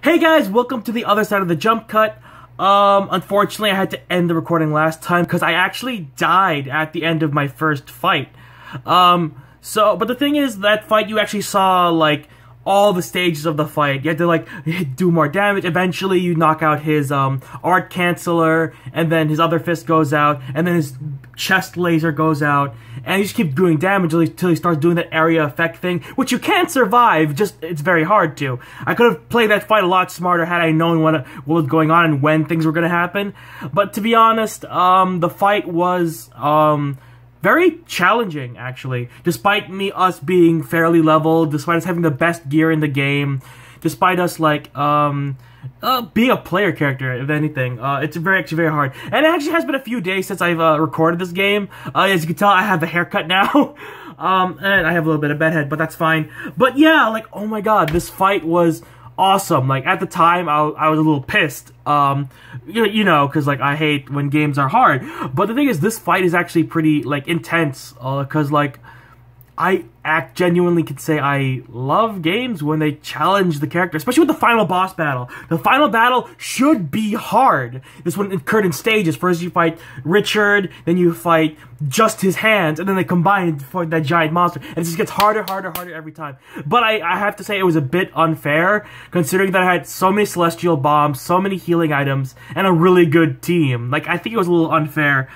Hey guys, welcome to the other side of the jump cut. Unfortunately I had to end the recording last time because I actually died at the end of my first fight. But the thing is, that fight you actually saw, like, all the stages of the fight. You had to, like, do more damage. Eventually you knock out his, art canceller, and then his other fist goes out, and then his chest laser goes out, and you just keep doing damage until he starts doing that area effect thing, which you can survive, just, it's very hard to. I could have played that fight a lot smarter had I known what was going on and when things were gonna happen. But to be honest, the fight was, very challenging, actually. Despite us being fairly leveled, despite us having the best gear in the game, despite us, like, being a player character, if anything. It's actually very hard. And it actually has been a few days since I've, recorded this game. As you can tell, I have a haircut now. And I have a little bit of bedhead, but that's fine. But yeah, like, oh my god, this fight was awesome. Like, at the time, I was a little pissed. You know, because, like, I hate when games are hard. But the thing is, this fight is actually pretty, like, intense. Because, like, I genuinely could say I love games when they challenge the character, especially with the final boss battle. The final battle should be hard. This one occurred in stages. First you fight Richard, then you fight just his hands, and then they combine for that giant monster. And it just gets harder every time. But I have to say it was a bit unfair, considering that I had so many celestial bombs, so many healing items, and a really good team. Like, I think it was a little unfair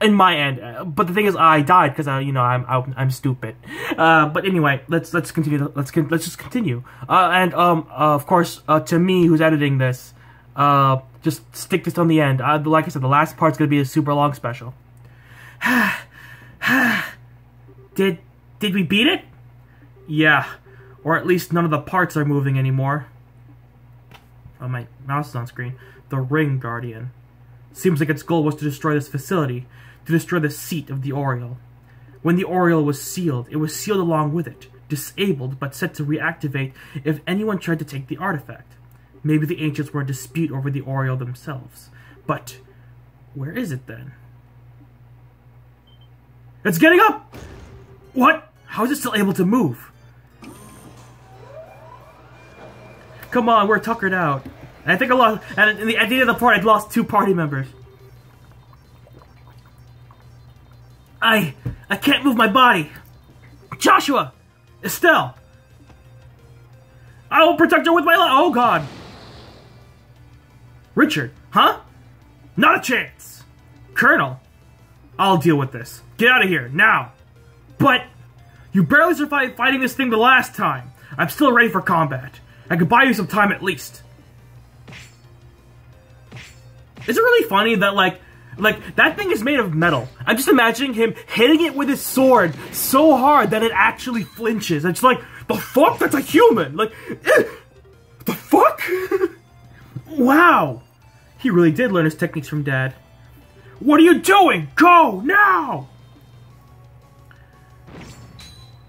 in my end, but the thing is, I died because you know, I'm stupid. But anyway, let's continue. Let's just continue. Of course, to me, who's editing this, just stick this on the end. Like I said, the last part's gonna be a super long special. Did we beat it? Yeah, or at least none of the parts are moving anymore. Oh, my mouse is on screen. The Ring Guardian. Seems like its goal was to destroy this facility, to destroy the seat of the Oriole. When the Oriole was sealed along with it, disabled but set to reactivate if anyone tried to take the artifact. Maybe the ancients were in dispute over the Oriole themselves. But where is it then? It's getting up! What? How is it still able to move? Come on, we're tuckered out. And I think I lost, and at the end of the part, I lost 2 party members. I can't move my body. Joshua! Estelle! I will protect her with my life. Oh god. Richard, huh? Not a chance. Colonel, I'll deal with this. Get out of here, now. But you barely survived fighting this thing the last time. I'm still ready for combat. I could buy you some time at least. Is it really funny that, like, that thing is made of metal? I'm just imagining him hitting it with his sword so hard that it actually flinches. It's like, the fuck? That's a human! Like, the fuck? Wow! He really did learn his techniques from Dad. What are you doing? Go, now!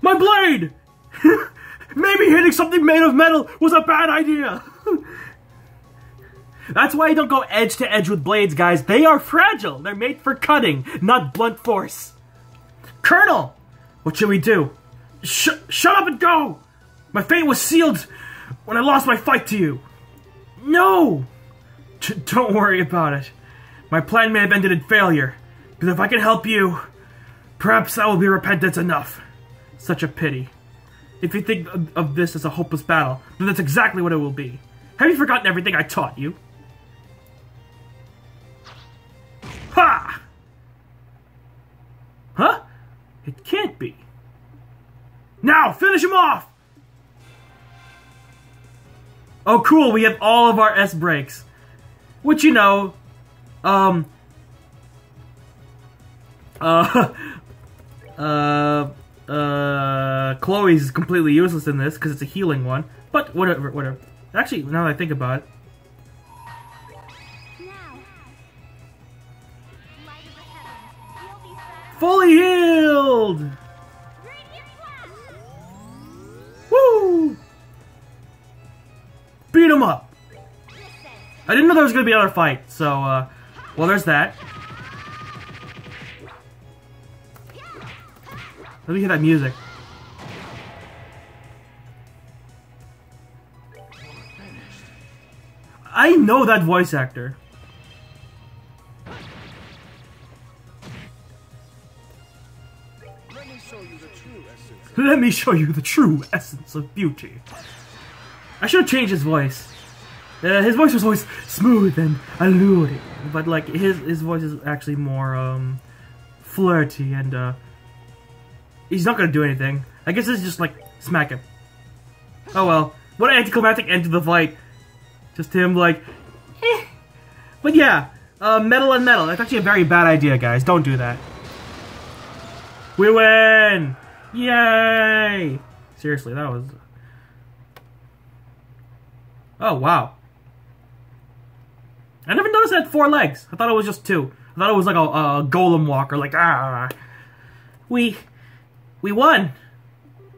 My blade! Maybe hitting something made of metal was a bad idea! That's why you don't go edge to edge with blades, guys. They are fragile. They're made for cutting, not blunt force. Colonel! What should we do? Shut up and go! My fate was sealed when I lost my fight to you. No! Don't worry about it. My plan may have ended in failure, but if I can help you, perhaps that will be repentance enough. Such a pity. If you think of this as a hopeless battle, then that's exactly what it will be. Have you forgotten everything I taught you? Ha! Huh? It can't be. Now, finish him off! Oh, cool, we have all of our S breaks. Which, you know, Chloe's is completely useless in this, because it's a healing one. But, whatever. Actually, now that I think about it, fully healed! Woo! Beat him up! I didn't know there was gonna be another fight, so, well, there's that. Let me hear that music. I know that voice actor. Let me show you the true essence. Let me show you the true essence of beauty. I should have changed his voice. His voice was always smooth and alluring, but like his voice is actually more flirty, and he's not gonna do anything. I guess it's just like smack him. Oh well, what an anticlimactic end to the fight. Just him like, eh. But yeah, metal and metal. That's actually a very bad idea, guys. Don't do that. We win! Yay! Seriously, that was... Oh, wow. I never noticed it had 4 legs. I thought it was just 2. I thought it was like a golem walker, like, ah. We won!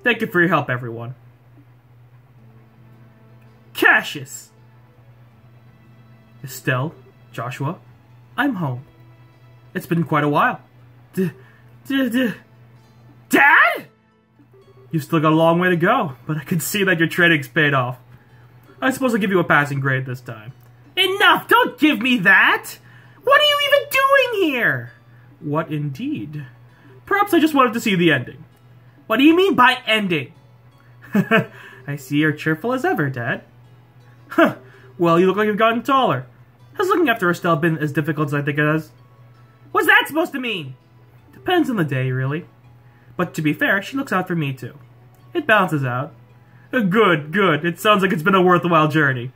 Thank you for your help, everyone. Cassius! Estelle, Joshua, I'm home. It's been quite a while. Dad? You've still got a long way to go, but I can see that your training's paid off. I suppose I'll give you a passing grade this time. Enough! Don't give me that! What are you even doing here? What indeed? Perhaps I just wanted to see the ending. What do you mean by ending? I see you're cheerful as ever, Dad. Huh. Well, you look like you've gotten taller. Has looking after Estelle been as difficult as I think it has? What's that supposed to mean? Depends on the day, really. But to be fair, she looks out for me too. It balances out. Good, good. It sounds like it's been a worthwhile journey.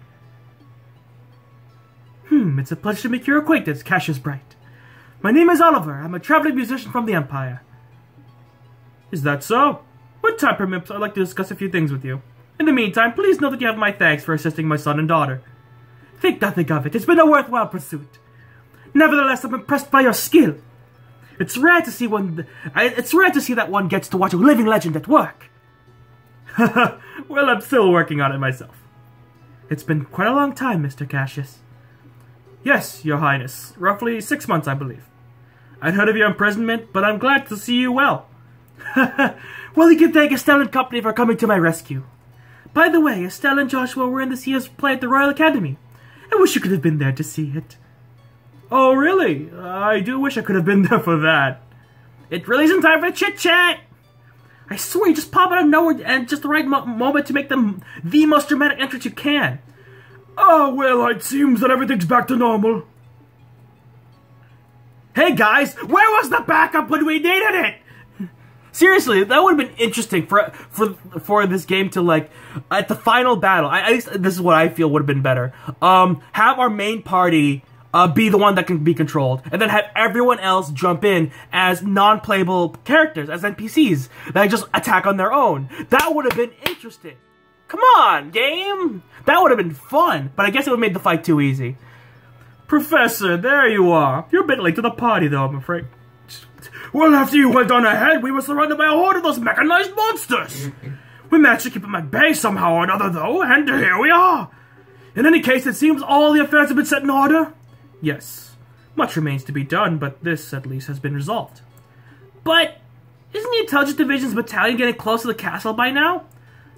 It's a pleasure to make your acquaintance, Cassius Bright. My name is Oliver. I'm a traveling musician from the Empire. Is that so? When time permits, I'd like to discuss a few things with you. In the meantime, please know that you have my thanks for assisting my son and daughter. Think nothing of it. It's been a worthwhile pursuit. Nevertheless, I'm impressed by your skill. It's rare to see that one gets to watch a living legend at work. Well, I'm still working on it myself. It's been quite a long time, Mr. Cassius. Yes, Your Highness. Roughly 6 months, I believe. I'd heard of your imprisonment, but I'm glad to see you well. Well, you can thank Estelle and company for coming to my rescue. By the way, Estelle and Joshua were in this year's play at the Royal Academy. I wish you could have been there to see it. Oh, really? I do wish I could have been there for that. It really isn't time for chit-chat! I swear you just pop out of nowhere and just the right moment to make them the most dramatic entrance you can. Oh, well, it seems that everything's back to normal. Hey, guys! Where was the backup when we needed it? Seriously, that would have been interesting for this game to, like, at the final battle, at least this is what I feel would have been better, have our main party be the one that can be controlled, and then have everyone else jump in as non-playable characters, as NPCs, that just attack on their own. That would have been interesting. Come on, game! That would have been fun, but I guess it would have made the fight too easy. Professor, there you are. You're a bit late to the party, though, I'm afraid. Well, after you went on ahead, we were surrounded by a horde of those mechanized monsters. We managed to keep them at bay somehow or another, though, and here we are. In any case, it seems all the affairs have been set in order. Yes, much remains to be done, but this, at least, has been resolved. But isn't the Intelligence Division's battalion getting close to the castle by now?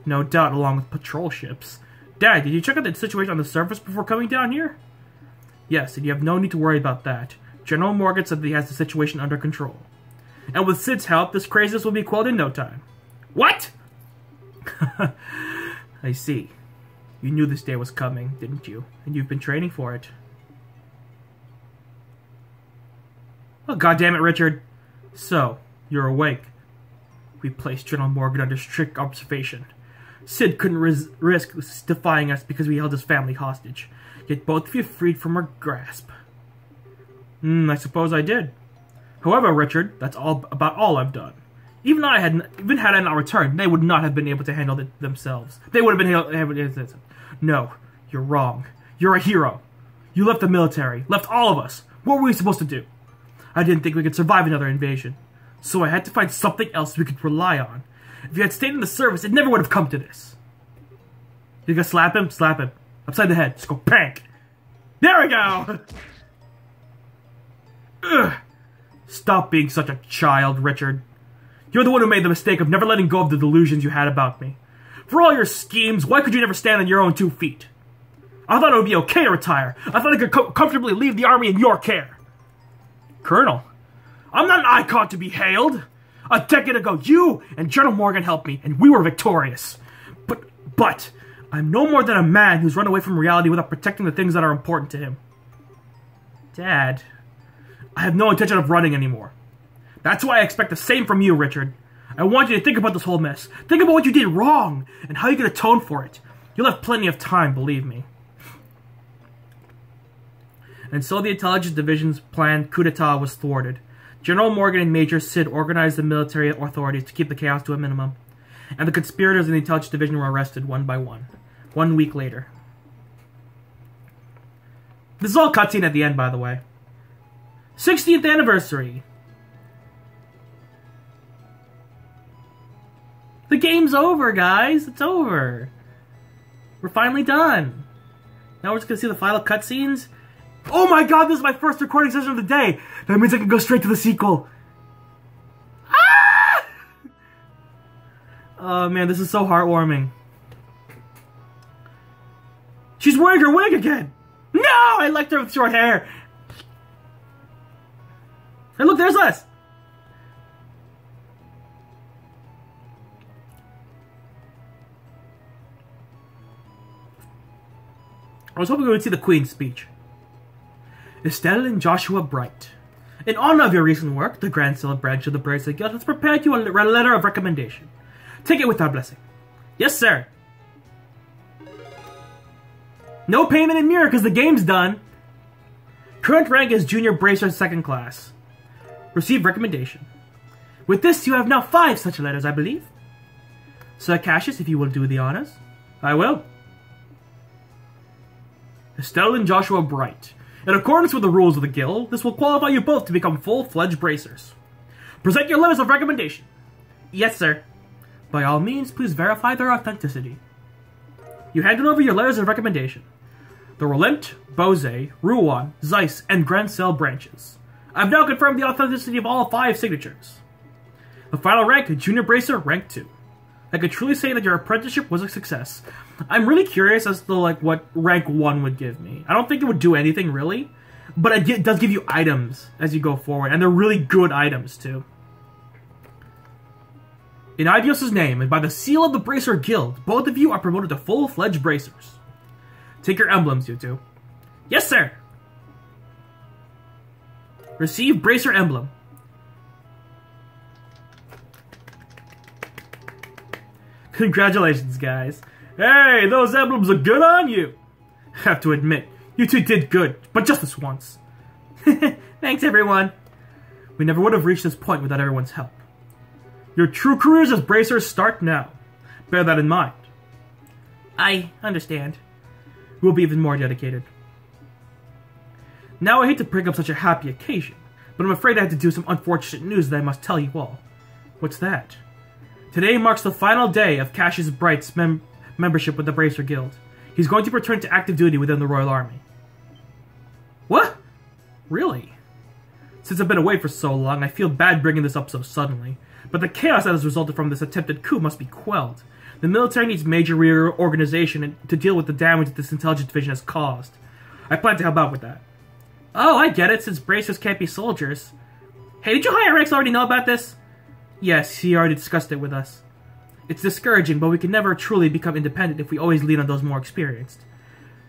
No doubt, along with patrol ships. Dad, did you check out the situation on the surface before coming down here? Yes, and you have no need to worry about that. General Morgan said that he has the situation under control. And with Cid's help, this craziness will be quelled in no time. What? I see. You knew this day was coming, didn't you? And you've been training for it. Oh, goddammit, Richard. So, you're awake. We placed General Morgan under strict observation. Cid couldn't risk defying us because we held his family hostage. Yet both of you freed from our grasp. I suppose I did. However, Richard, that's about all I've done. Even had I not returned, they would not have been able to handle it themselves. They would have been able to... No, you're wrong. You're a hero. You left the military, left all of us. What were we supposed to do? I didn't think we could survive another invasion. So I had to find something else we could rely on. If you had stayed in the service, it never would have come to this. You gonna slap him? Slap him. Upside the head. Just go pank. There we go! Ugh. Stop being such a child, Richard. You're the one who made the mistake of never letting go of the delusions you had about me. For all your schemes, why could you never stand on your own 2 feet? I thought it would be okay to retire. I thought I could comfortably leave the army in your care. Colonel, I'm not an icon to be hailed. A decade ago, you and General Morgan helped me, and we were victorious. But, I'm no more than a man who's run away from reality without protecting the things that are important to him. Dad, I have no intention of running anymore. That's why I expect the same from you, Richard. I want you to think about this whole mess. Think about what you did wrong, and how you can atone for it. You'll have plenty of time, believe me. And so the Intelligence Division's planned coup d'etat was thwarted. General Morgan and Major Sid organized the military authorities to keep the chaos to a minimum, and the conspirators in the Intelligence Division were arrested one by one. 1 week later. This is all cutscene at the end, by the way. 60th anniversary. The game's over, guys. It's over. We're finally done. Now we're just gonna see the final cutscenes. Oh my god, this is my first recording session of the day! That means I can go straight to the sequel. Ah! Oh man, this is so heartwarming. She's wearing her wig again! No! I liked her with short hair. Hey look, there's us! I was hoping we would see the Queen's speech. Estelle and Joshua Bright, in honor of your recent work, the Grand Seal branch of the Bracer Guild has prepared you a letter of recommendation. Take it with our blessing. Yes, sir. No payment in mirror because the game's done. Current rank is Junior Bracer 2nd class. Receive recommendation. With this, you have now 5 such letters, I believe. Sir Cassius, if you will do the honors. I will. Estelle and Joshua Bright. In accordance with the rules of the guild, this will qualify you both to become full-fledged bracers. Present your letters of recommendation. Yes, sir. By all means, please verify their authenticity. You handed over your letters of recommendation. The Relent, Bose, Ruan, Zeiss, and Grand Cell branches. I've now confirmed the authenticity of all 5 signatures. The final rank, Junior Bracer, rank 2. I can truly say that your apprenticeship was a success. I'm really curious as to what rank 1 would give me. I don't think it would do anything really, but it does give you items as you go forward, and they're really good items too. In Idios' name, and by the seal of the Bracer Guild, both of you are promoted to full-fledged bracers. Take your emblems, you two. Yes, sir! Receive Bracer Emblem. Congratulations, guys. Hey, those emblems are good on you! Have to admit, you two did good, but just this once. Thanks, everyone. We never would have reached this point without everyone's help. Your true careers as bracers start now. Bear that in mind. I understand. We'll be even more dedicated. Now I hate to bring up such a happy occasion, but I'm afraid I have to do some unfortunate news that I must tell you all. What's that? Today marks the final day of Cassius Bright's membership with the Bracer Guild. He's going to return to active duty within the Royal Army. What? Really? Since I've been away for so long, I feel bad bringing this up so suddenly. But the chaos that has resulted from this attempted coup must be quelled. The military needs major reorganization to deal with the damage that this intelligence division has caused. I plan to help out with that. Oh, I get it, since bracers can't be soldiers. Hey, did you hire Rex already know about this? Yes, he already discussed it with us. It's discouraging, but we can never truly become independent if we always lean on those more experienced.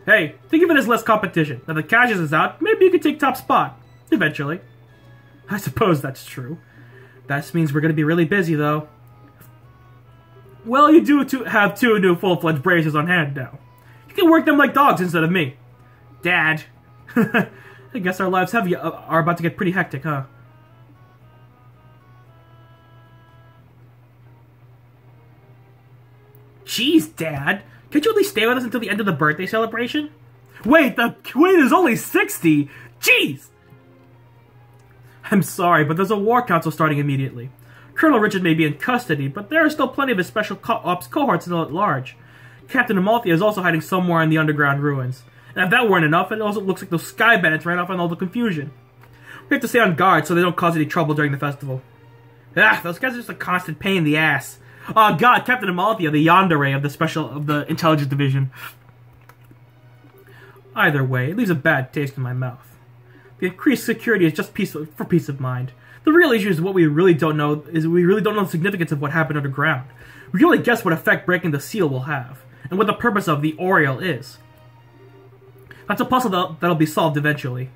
Hey, think of it as less competition. Now that Cassius is out, maybe you could take top spot. Eventually. I suppose that's true. That means we're going to be really busy, though. Well, you do have 2 new full-fledged bracers on hand now. You can work them like dogs instead of me. Dad. I guess our lives are about to get pretty hectic, huh? Jeez, Dad. Can't you at least stay with us until the end of the birthday celebration? Wait, the Queen is only 60! Jeez! I'm sorry, but there's a war council starting immediately. Colonel Richard may be in custody, but there are still plenty of his special ops cohorts still at large. Captain Amalthea is also hiding somewhere in the underground ruins. And if that weren't enough, it also looks like those Sky Bandits ran off in all the confusion. We have to stay on guard so they don't cause any trouble during the festival. Ah, those guys are just a constant pain in the ass. Oh god, Captain Amalthea, the yandere of the intelligence division. Either way, it leaves a bad taste in my mouth. The increased security is just for peace of mind. The real issue is what we really don't know the significance of what happened underground. We can only guess what effect breaking the seal will have, and what the purpose of the Oriole is. That's a puzzle that'll be solved eventually.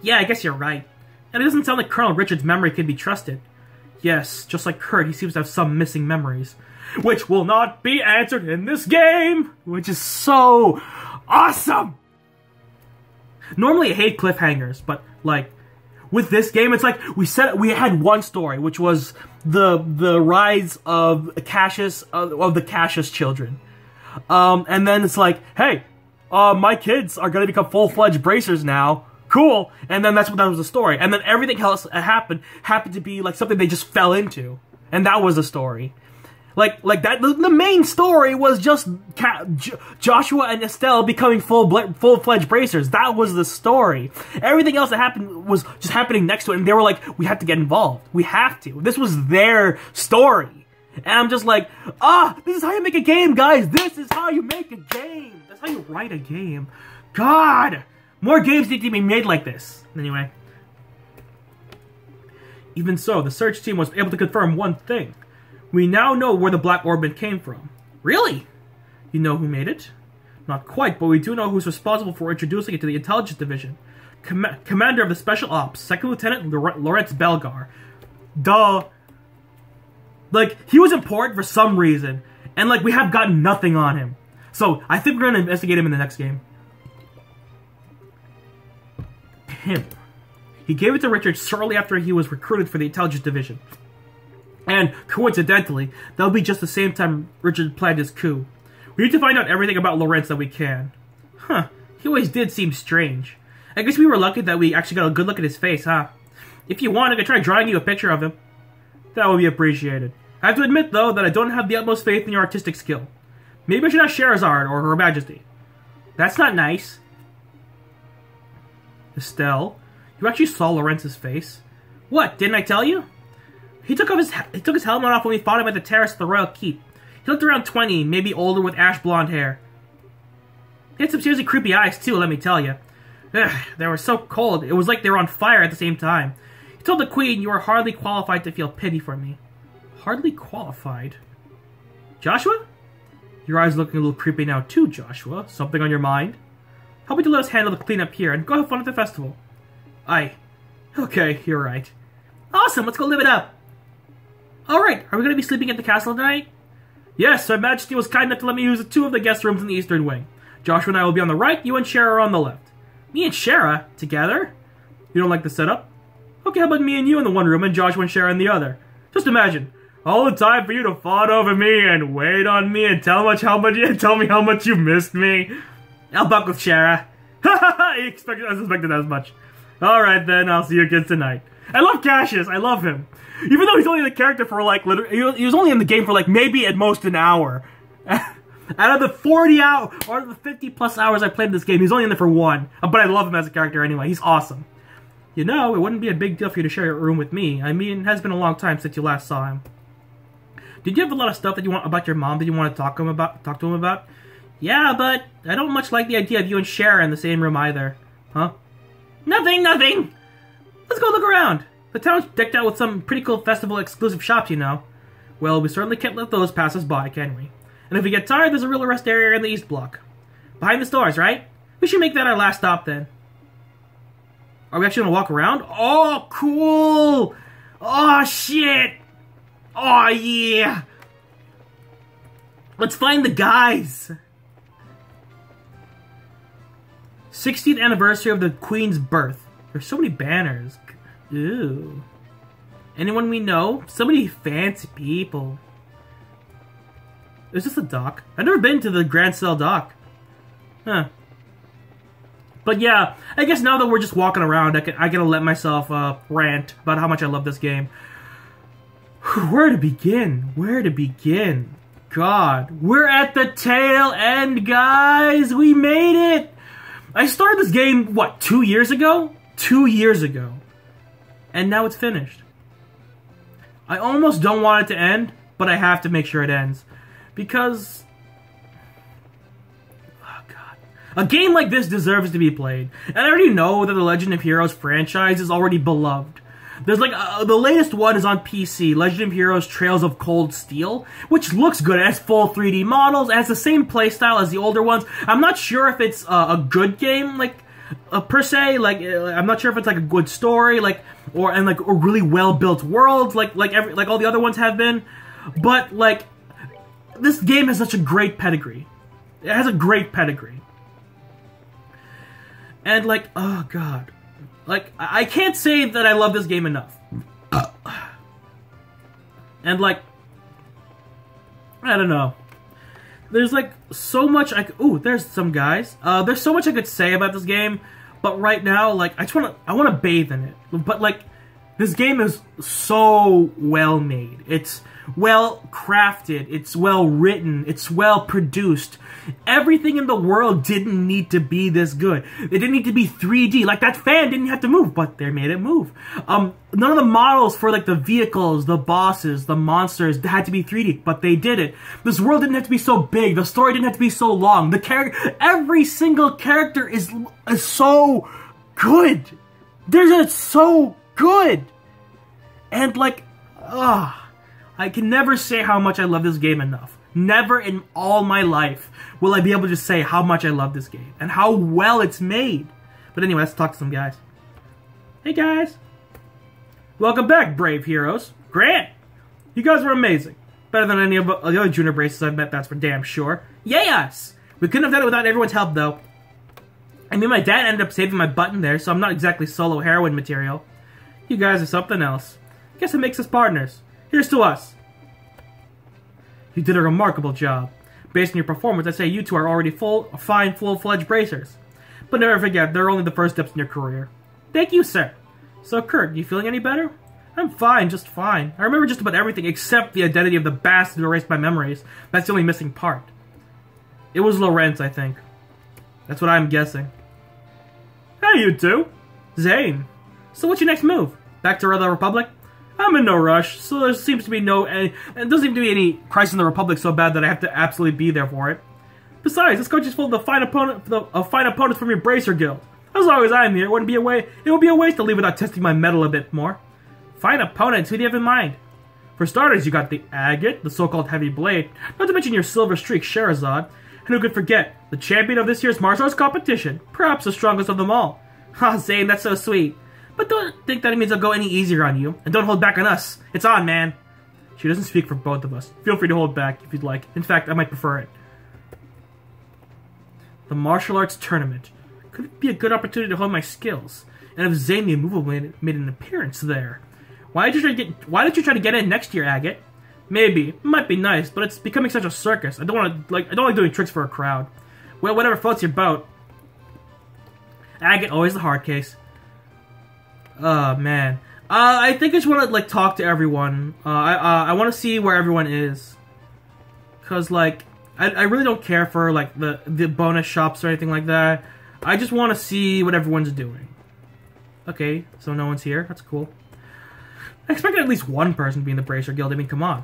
Yeah, I guess you're right. And it doesn't sound like Colonel Richard's memory can be trusted. Yes, just like Kurt, he seems to have some missing memories, which will not be answered in this game, which is so awesome! Normally I hate cliffhangers, but, like, with this game, it's like, we had one story, which was the rise of Cassius, of the Cassius children. And then it's like, hey, my kids are gonna become full-fledged bracers now. Cool. And then that was the story. And then everything else happened to be like something they just fell into. And that was the story. Like that, the main story was just Joshua and Estelle becoming full-fledged bracers. That was the story. Everything else that happened was just happening next to it, and they were like, we have to get involved. We have to. This was their story. And I'm just like, this is how you make a game, guys. This is how you make a game. That's how you write a game. God! More games need to be made like this. Anyway. Even so, the search team was able to confirm one thing. We now know where the Black Orbment came from. Really? You know who made it? Not quite, but we do know who's responsible for introducing it to the Intelligence Division. Commander of the Special Ops, 2nd Lieutenant Lawrence Belgar. Duh. Like, he was important for some reason, and, like, we have gotten nothing on him. So, I think we're going to investigate him in the next game. Him. He gave it to Richard shortly after he was recruited for the Intelligence Division. And, coincidentally, that'll be just the same time Richard planned his coup. We need to find out everything about Lawrence that we can. Huh. He always did seem strange. I guess we were lucky that we actually got a good look at his face, huh? If you want, I could try drawing you a picture of him. That would be appreciated. I have to admit, though, that I don't have the utmost faith in your artistic skill. Maybe I should ask Scheherazade or Her Majesty. That's not nice. Estelle, you actually saw Lawrence's face? What, didn't I tell you? He took his helmet off when we fought him at the terrace of the Royal Keep. He looked around 20, maybe older with ash blonde hair. He had some seriously creepy eyes too, let me tell you. Ugh, they were so cold, it was like they were on fire at the same time. He told the Queen you are hardly qualified to feel pity for me. Hardly qualified? Joshua? Your eyes looking a little creepy now too, Joshua. Something on your mind? Help me to let us handle the cleanup here and go have fun at the festival. Aye. Okay, you're right. Awesome, let's go live it up. Alright, are we going to be sleeping at the castle tonight? Yes, Her Majesty was kind enough to let me use 2 of the guest rooms in the eastern wing. Joshua and I will be on the right, you and Shara are on the left. Me and Shara? Together? You don't like the setup? Okay, how about me and you in the one room and Joshua and Shara in the other? Just imagine, all the time for you to fawn over me and wait on me and tell me how much you missed me. I'll buck with Shara. I suspected as much. Alright then, I'll see you kids tonight. I love Cassius, I love him. Even though he's only the character for like, he was only in the game for like maybe at most an hour. Out of the 40 hours, or the 50 plus hours I played this game, he's only in there for 1. But I love him as a character anyway, he's awesome. You know, it wouldn't be a big deal for you to share your room with me. I mean, it has been a long time since you last saw him. Did you have a lot of stuff that you want about your mom that you want to talk to him about? Yeah, but I don't much like the idea of you and Shara in the same room either. Huh? Nothing! Let's go look around. The town's decked out with some pretty cool festival exclusive shops, you know. Well, we certainly can't let those pass us by, can we? And if we get tired, there's a real rest area in the East Block. Behind the stores, right? We should make that our last stop then. Are we actually gonna walk around? Oh, cool! Oh, shit! Oh, yeah! Let's find the guys! 60th anniversary of the Queen's birth. There's so many banners. Ooh. Anyone we know? So many fancy people. Is this a dock? I've never been to the Grand Cell dock. Huh. But yeah, I guess now that we're just walking around, I gotta let myself rant about how much I love this game. Where to begin? Where to begin? God, we're at the tail end, guys! We made it! I started this game, what, 2 years ago? 2 years ago. And now it's finished. I almost don't want it to end, but I have to make sure it ends. Because... oh, God. A game like this deserves to be played. And I already know that the Legend of Heroes franchise is already beloved. There's like, the latest one is on PC, Legend of Heroes Trails of Cold Steel, which looks good. It has full 3D models, it has the same playstyle as the older ones. I'm not sure if it's a good game, like, per se, like, I'm not sure if it's like a good story, like, or a really well-built world, like all the other ones have been, but, like, this game has such a great pedigree. It has a great pedigree. And, like, oh god. Like, I can't say that I love this game enough. And, like, I don't know. There's, like, so much ooh, there's some guys. There's so much I could say about this game, but right now, like, I wanna bathe in it. But, like, this game is so well made. It's well crafted. It's well written. It's well produced. Everything in the world didn't need to be this good. It didn't need to be 3D. Like, that fan didn't have to move, but they made it move. None of the models for, like, the vehicles, the bosses, the monsters had to be 3D, but they did it. This world didn't have to be so big. The story didn't have to be so long. Every single character is so good. They're just so good. And, like, I can never say how much I love this game enough. Never in all my life will I be able to say how much I love this game and how well it's made. But anyway, let's talk to some guys. Hey guys. Welcome back, brave heroes. Grant, you guys were amazing. Better than any of the other junior braces I've met, that's for damn sure. Yes! We couldn't have done it without everyone's help, though. I mean, my dad ended up saving my button there, so I'm not exactly solo heroine material. You guys are something else. Guess it makes us partners. Here's to us. You did a remarkable job. Based on your performance, I'd say you two are already fine, full-fledged bracers. But never forget, they're only the first steps in your career. Thank you, sir. So, Kurt, you feeling any better? I'm fine, just fine. I remember just about everything except the identity of the bastard who erased my memories. That's the only missing part. It was Lorenz, I think. That's what I'm guessing. Hey, you two. Zane. So what's your next move? Back to the Republic? I'm in no rush, so there seems to be and there doesn't seem to be any crisis in the Republic so bad that I have to absolutely be there for it. Besides, this coach is full of fine opponents from your Bracer Guild. As long as I'm here, it would be a waste to leave without testing my mettle a bit more. Fine opponents, who do you have in mind? For starters, you got the Agate, the so-called Heavy Blade, not to mention your Silver Streak Sherazade, and who could forget, the champion of this year's martial arts competition, perhaps the strongest of them all. Ha, Zane, that's so sweet. But don't think that it means I'll go any easier on you, and don't hold back on us. It's on, man. She doesn't speak for both of us. Feel free to hold back if you'd like. In fact, I might prefer it. The martial arts tournament. Could be a good opportunity to hone my skills. And if Zane the Immovable made an appearance there. Why did you try to get in next year, Agate? Maybe. It might be nice, but it's becoming such a circus. I don't like doing tricks for a crowd. Well, whatever floats your boat. Agate, always the hard case. Oh, man. I think I just want to, like, talk to everyone. I want to see where everyone is. Because, like, I really don't care for, like, the bonus shops or anything like that. I just want to see what everyone's doing. Okay, so no one's here. That's cool. I expected at least one person to be in the Bracer Guild. I mean, come on.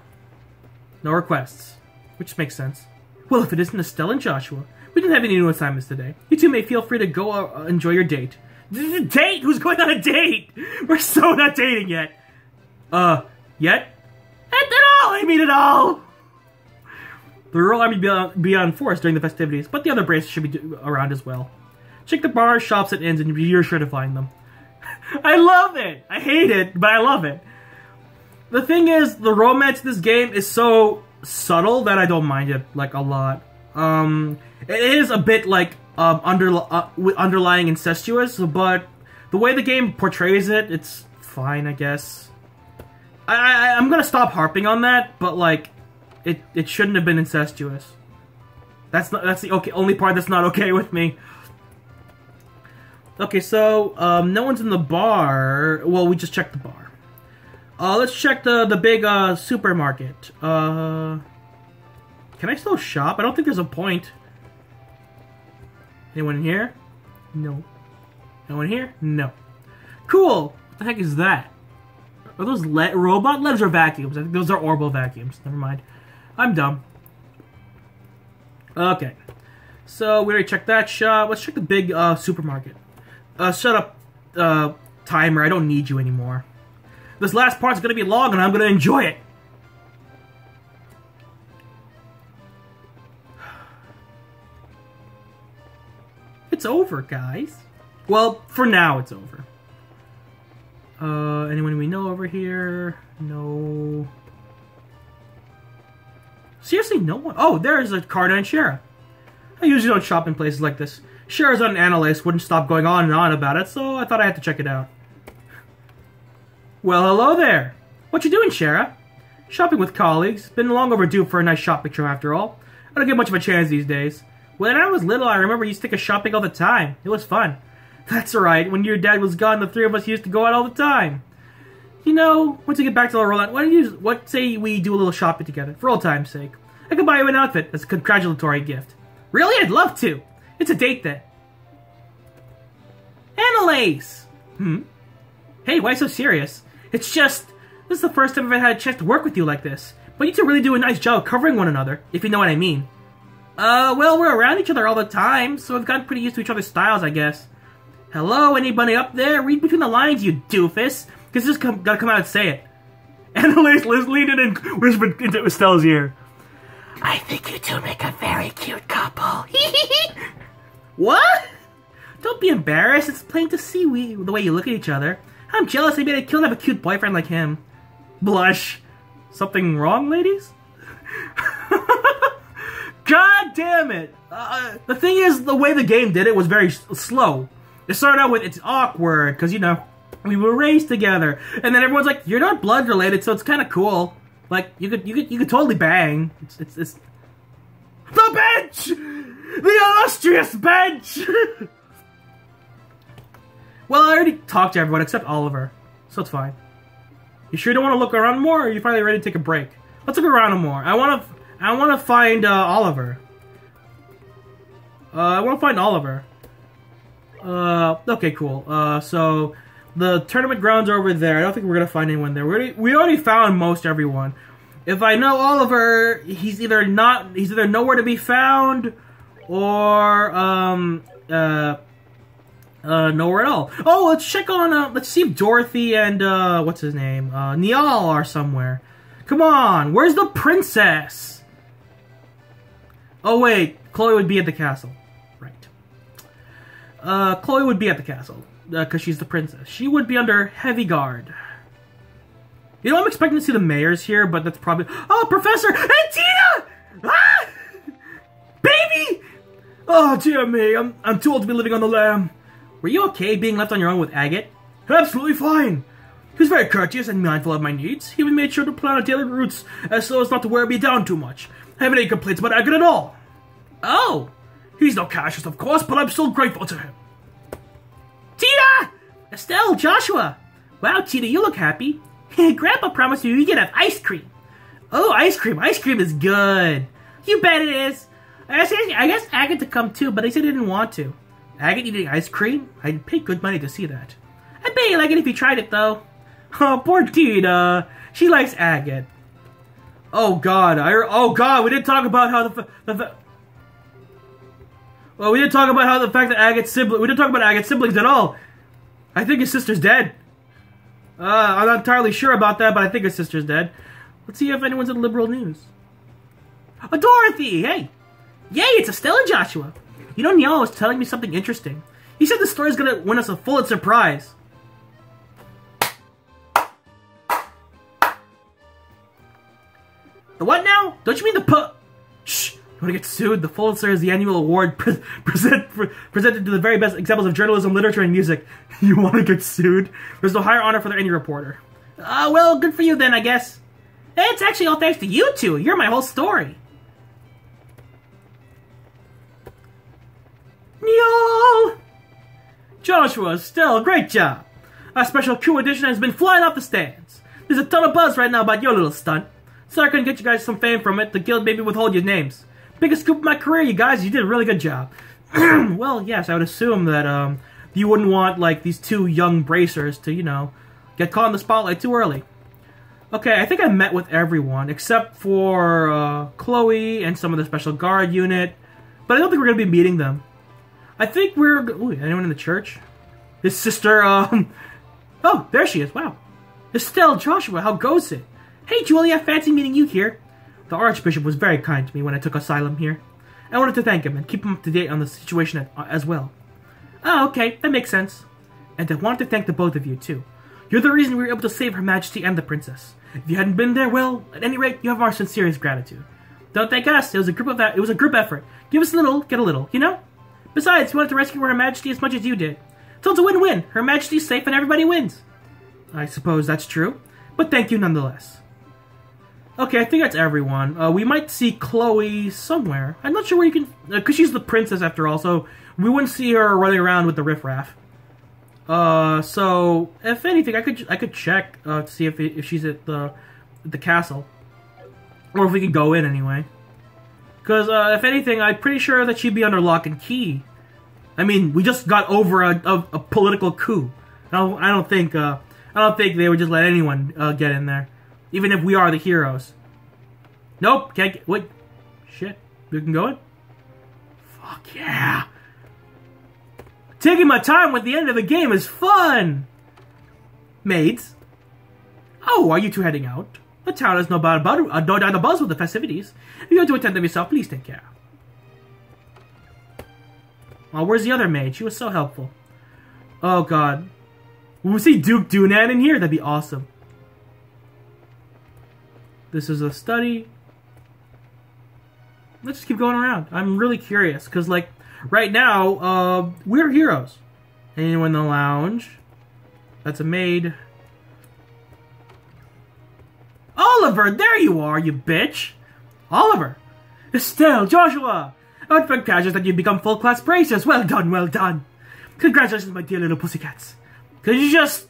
No requests. Which makes sense. Well, if it isn't Estelle and Joshua, we didn't have any new assignments today. You two may feel free to go enjoy your date. Date? Who's going on a date? We're so not dating yet. Yet? At all! I mean at all! The Royal Army be on force during the festivities, but the other bracers should be around as well. Check the bars, shops, and inns, and you're sure to find them. I love it! I hate it, but I love it. The thing is, the romance in this game is so subtle that I don't mind it, like, a lot. It is a bit, like, underlying incestuous, but the way the game portrays it, it's fine, I guess. I'm gonna stop harping on that, but, like, it shouldn't have been incestuous. That's the only part that's not okay with me. Okay, so, no one's in the bar. Well, we just checked the bar. Let's check the big, supermarket. Can I still shop? I don't think there's a point. Anyone in here? No. No one here? No. Cool! What the heck is that? Are those robot legs or vacuums? I think those are orbital vacuums. Never mind. I'm dumb. Okay. So we already checked that shop. Let's check the big supermarket. Shut up, timer. I don't need you anymore. This last part's gonna be long and I'm gonna enjoy it. It's over, guys. Well, for now it's over. Anyone we know over here? No. Seriously, no one? Oh, there's a Carta and Shara. I usually don't shop in places like this. Shara's an analyst, wouldn't stop going on and on about it, so I thought I had to check it out. Well, hello there. What you doing, Shara? Shopping with colleagues. Been long overdue for a nice shopping trip after all. I don't get much of a chance these days. When I was little, I remember I used to take us shopping all the time. It was fun. That's right. When your dad was gone, the three of us used to go out all the time. You know, once we get back to our Roland, what say we do a little shopping together, for old time's sake? I could buy you an outfit as a congratulatory gift. Really? I'd love to. It's a date then. Annalise! Hey, why so serious? It's just, this is the first time I've ever had a chance to work with you like this. But you two really do a nice job covering one another, if you know what I mean. Well, we're around each other all the time, so we've gotten pretty used to each other's styles, I guess. Hello, anybody up there? Read between the lines, you doofus. Because just gotta come out and say it. Annalise leaned in and whispered into Estelle's ear. I think you two make a very cute couple. What? Don't be embarrassed. It's plain to see the way you look at each other. I'm jealous. Maybe I'd kill to have a cute boyfriend like him. Blush. Something wrong, ladies? God damn it. The thing is, the way the game did it was very slow. It started out with, it's awkward, because, you know, we were raised together. And then everyone's like, you're not blood related, so it's kind of cool. Like, you could totally bang. It's the bench! The illustrious bench! Well, I already talked to everyone except Oliver, so it's fine. You sure don't want to look around more, or are you finally ready to take a break? Let's look around more. I want to find Oliver. I want to find Oliver. Okay, cool. So the tournament grounds are over there. I don't think we're gonna find anyone there. We already found most everyone. If I know Oliver, he's either nowhere to be found, or nowhere at all. Oh, let's check on. Let's see if Dorothy and what's his name, Niall are somewhere. Come on, where's the princess? Oh wait, Chloe would be at the castle. Chloe would be at the castle, because she's the princess. She would be under heavy guard. You know, I'm expecting to see the mayors here, but that's probably... Oh, Professor! And Tina! Ah! Baby! Oh, dear me, I'm too old to be living on the lam. Were you okay being left on your own with Agate? Absolutely fine. He was very courteous and mindful of my needs. He even made sure to plan our daily routes so as not to wear me down too much. I haven't any complaints about Agate at all. Oh! He's no Cassius, of course, but I'm still grateful to him. Tina! Estelle, Joshua! Wow, Tina, you look happy. Grandpa promised you get have ice cream. Oh, ice cream. Ice cream is good. You bet it is. I guess Agate to come too, but they said they didn't want to. Agate eating ice cream? I'd pay good money to see that. I bet you like it if you tried it, though. Oh, poor Tina. She likes Agate. Oh, God. We didn't talk about how Well, we didn't talk about how the fact that we didn't talk about Agate's siblings at all. I think his sister's dead. I'm not entirely sure about that, but I think his sister's dead. Let's see if anyone's in liberal news. Oh, Dorothy! Hey! Yay, it's Estelle and Joshua. You know, Niall was telling me something interesting. He said the story's gonna win us a Pulitzer Prize. The what now? Don't you mean the Shh! You want to get sued? The Pulitzer is the annual award presented to the very best examples of journalism, literature, and music. You want to get sued? There's no higher honor for any reporter. Well, good for you then, I guess. It's actually all thanks to you two. You're my whole story. Niall! Joshua, Estelle, great job. Our special Q edition has been flying off the stands. There's a ton of buzz right now about your little stunt. Sorry I couldn't get you guys some fame from it. The guild made me withhold your names. Biggest scoop of my career, you guys. You did a really good job. Well, yes, I would assume that you wouldn't want, like, these two young bracers to, you know, get caught in the spotlight too early. Okay, I think I met with everyone, except for Chloe and some of the special guard unit. But I don't think we're gonna be meeting them. I think we're... Ooh, anyone in the church? His sister, Oh, there she is, wow. Estelle, Joshua, how goes it? Hey, Julia, fancy meeting you here. The Archbishop was very kind to me when I took asylum here. I wanted to thank him and keep him up to date on the situation as well. Oh, okay, that makes sense. And I wanted to thank the both of you, too. You're the reason we were able to save Her Majesty and the Princess. If you hadn't been there, well, at any rate, you have our sincerest gratitude. Don't thank us, it was a group effort. Give us a little, get a little, you know? Besides, we wanted to rescue Her Majesty as much as you did. So it's a win-win. Her Majesty's safe and everybody wins. I suppose that's true, but thank you nonetheless. Okay, I think that's everyone. We might see Chloe somewhere. I'm not sure where you can... Because she's the princess after all, so we wouldn't see her running around with the riffraff. So, if anything, I could check to see if she's at the castle. Or if we can go in anyway. Because, if anything, I'm pretty sure that she'd be under lock and key. I mean, we just got over a political coup. I don't think they would just let anyone get in there. Even if we are the heroes. Nope, can't get... Wait. Shit. We can go in? Fuck yeah. Taking my time with the end of the game is fun! Maids? Oh, are you two heading out? The town has no doubt a buzz with the festivities. If you want to attend them yourself, please take care. Oh, where's the other maid? She was so helpful. Oh, God. Will we see Duke Dunan in here? That'd be awesome. This is a study. Let's just keep going around. I'm really curious, because, like, right now, we're heroes. Anyone in the lounge? That's a maid. Oliver, there you are, you bitch! Oliver! Estelle, Joshua! Outfit catches that you've become full-class bracers. Well done, well done. Congratulations, my dear little pussycats. Could you just...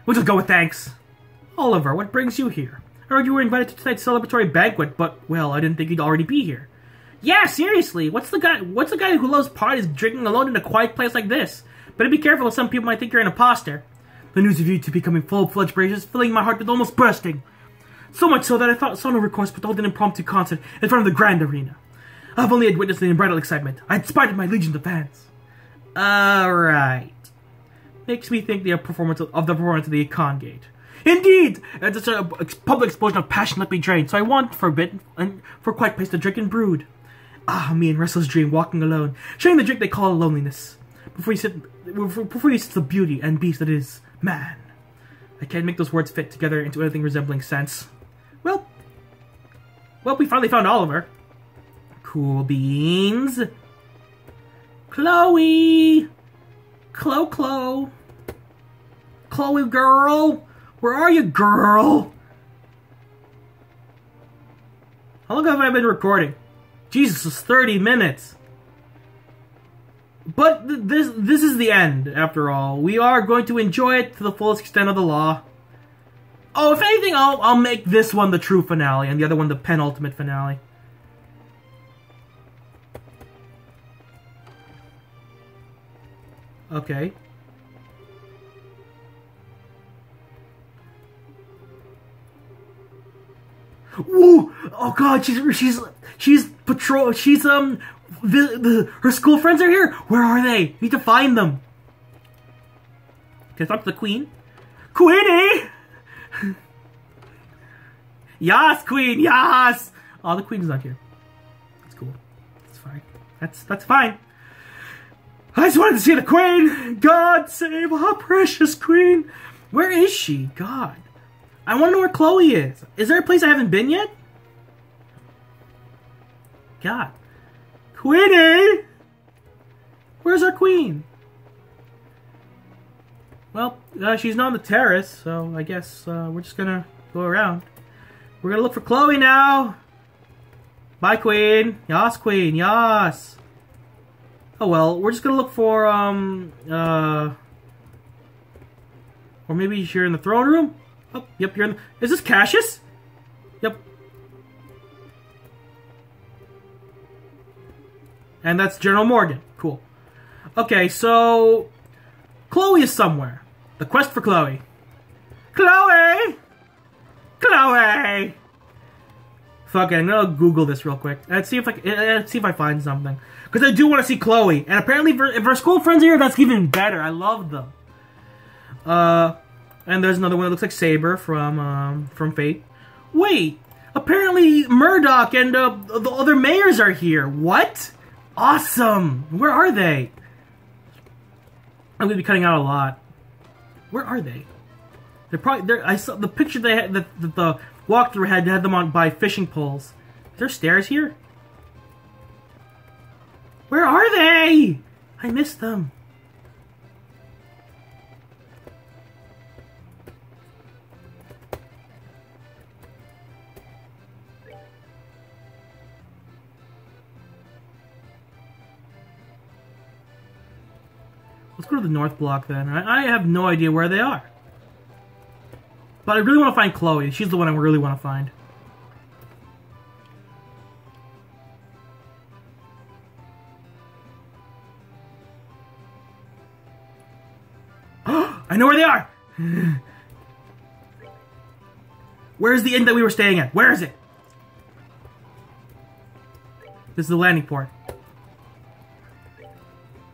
we'll just go with thanks. Oliver, what brings you here? I heard you were invited to tonight's celebratory banquet, but, well, I didn't think you'd already be here. Yeah, seriously, what's the guy who loves parties drinking alone in a quiet place like this? Better be careful, some people might think you're an imposter. The news of you two becoming full-fledged bracers is filling my heart with almost bursting. So much so that I thought saw no recourse but to hold an impromptu concert in front of the Grand Arena. I've only had witnessed the unbridled excitement. I inspired my legion of fans. Alright. Makes me think the performance of the Econ Gate. Indeed! It's a public explosion of passion let me drain, so I want for a bit and for a quiet place to drink and brood. Ah, me and restless dream, walking alone, sharing the drink they call loneliness. Before you sit the beauty and beast that is man. I can't make those words fit together into anything resembling sense. Well, we finally found Oliver. Cool beans. Chloe! Chloe girl! Where are you, girl? How long have I been recording? Jesus, it's 30 minutes. But this is the end, after all. We are going to enjoy it to the fullest extent of the law. Oh, if anything, I'll make this one the true finale, and the other one the penultimate finale. Okay. Whoa! Oh God, she's patrol. She's her school friends are here. Where are they? We need to find them. Can I talk to the Queen? Queenie! Yas, Queen, yas! Oh, the Queen's not here. That's cool. That's fine. That's fine. I just wanted to see the Queen! God save our precious Queen! Where is she? God. I want to know where Chloe is. Is there a place I haven't been yet? God. Queenie! Where's our Queen? Well, she's not on the terrace, so I guess we're just gonna go around. We're gonna look for Chloe now! Bye, Queen! Yas, Queen, yas! Oh well, we're just gonna look for, or maybe you're in the throne room? Oh, yep, you're in the... Is this Cassius? Yep. And that's General Morgan. Cool. Okay, so... Chloe is somewhere. The quest for Chloe. Chloe! Chloe! Fuck it, I'm gonna Google this real quick. Let's see if I find something. Because I do want to see Chloe. And apparently if her school friends are here, that's even better. I love them. And there's another one that looks like Saber from Fate. Wait! Apparently Murdoch and the other mayors are here. What? Awesome! Where are they? I'm gonna be cutting out a lot. Where are they? They're probably I saw the picture they had the walkthrough had them on by fishing poles. Is there stairs here? Where are they? I missed them. Let's go to the north block then. I have no idea where they are. But I really want to find Chloe. She's the one I really want to find. I know where they are! Where's the inn that we were staying at? Where is it? This is the landing port.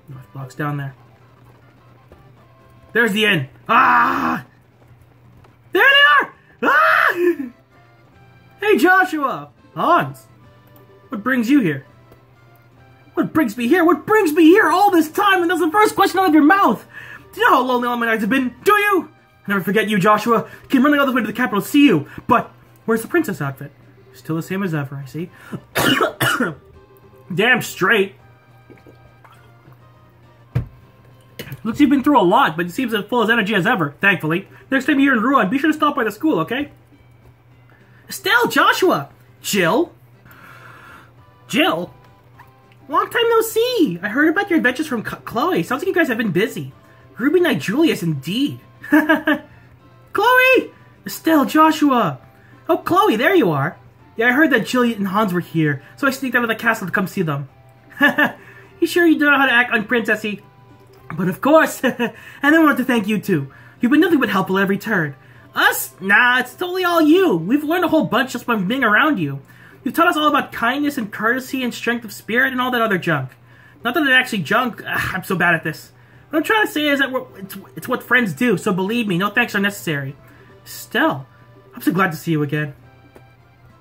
North block's down there. There's the inn. Ah! There they are! Ah! Hey, Joshua! Hans! What brings you here? What brings me here? What brings me here all this time? And that's the first question out of your mouth! Do you know how lonely all my nights have been? Do you? I never forget you, Joshua. Came running all the way to the capital to see you. But where's the princess outfit? Still the same as ever, I see. Damn straight. Looks you've been through a lot, but it seems as full as energy as ever, thankfully. Next time you're in Ruan, be sure to stop by the school, okay? Estelle, Joshua! Jill? Jill? Long time no see! I heard about your adventures from Chloe. Sounds like you guys have been busy. Ruby Knight Julius, indeed. Chloe! Estelle, Joshua! Oh, Chloe, there you are. Yeah, I heard that Jill and Hans were here, so I sneaked out of the castle to come see them. You sure you don't know how to act unprincessy? But of course, and I wanted to thank you too. You've been nothing but helpful at every turn. Us? Nah, it's totally all you. We've learned a whole bunch just by being around you. You've taught us all about kindness and courtesy and strength of spirit and all that other junk. Not that it's actually junk. I'm so bad at this. What I'm trying to say is that it's what friends do, so believe me, no thanks are necessary. Estelle, I'm so glad to see you again.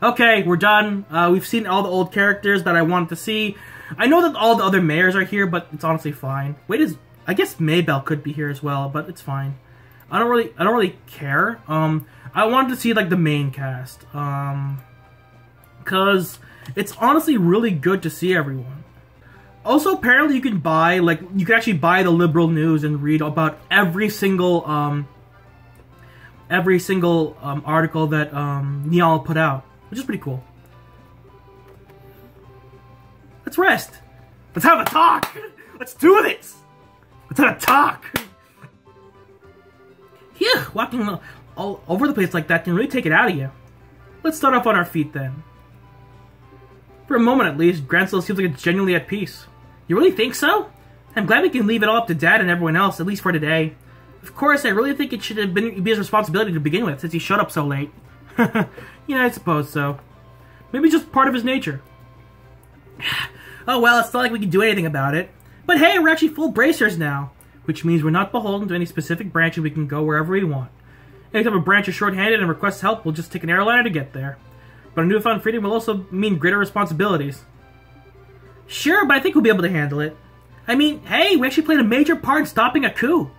Okay, we're done. We've seen all the old characters that I wanted to see. I know that all the other mayors are here, but it's honestly fine. I guess Maybell could be here as well, but it's fine. I don't really care. I wanted to see like the main cast. Cause it's honestly really good to see everyone. Also, apparently you can actually buy the Liberal News and read about every single article that Niall put out, which is pretty cool. Let's rest. Let's have a talk. Let's do this. Let's have a talk! Phew, walking all over the place like that can really take it out of you. Let's start off on our feet then. For a moment at least, Grancel seems like it's genuinely at peace. You really think so? I'm glad we can leave it all up to Dad and everyone else, at least for today. Of course, I really think it should have be his responsibility to begin with, since he showed up so late. Yeah, I suppose so. Maybe just part of his nature. Oh well, it's not like we can do anything about it. But hey, we're actually full bracers now, which means we're not beholden to any specific branch and we can go wherever we want. Anytime a branch is short-handed and requests help, we'll just take an airliner to get there. But a newfound freedom will also mean greater responsibilities. Sure, but I think we'll be able to handle it. I mean, hey, we actually played a major part in stopping a coup.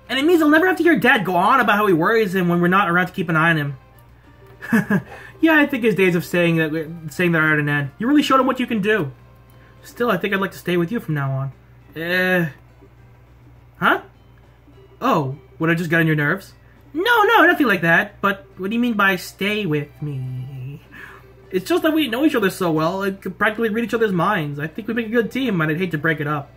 And it means I'll never have to hear Dad go on about how he worries him when we're not around to keep an eye on him. Yeah, I think his days of saying that are at an end. You really showed him what you can do. Still, I think I'd like to stay with you from now on. Huh? Oh, would I just get on your nerves? No, nothing like that. But what do you mean by stay with me? It's just that we know each other so well, I could practically read each other's minds. I think we make a good team, and I'd hate to break it up.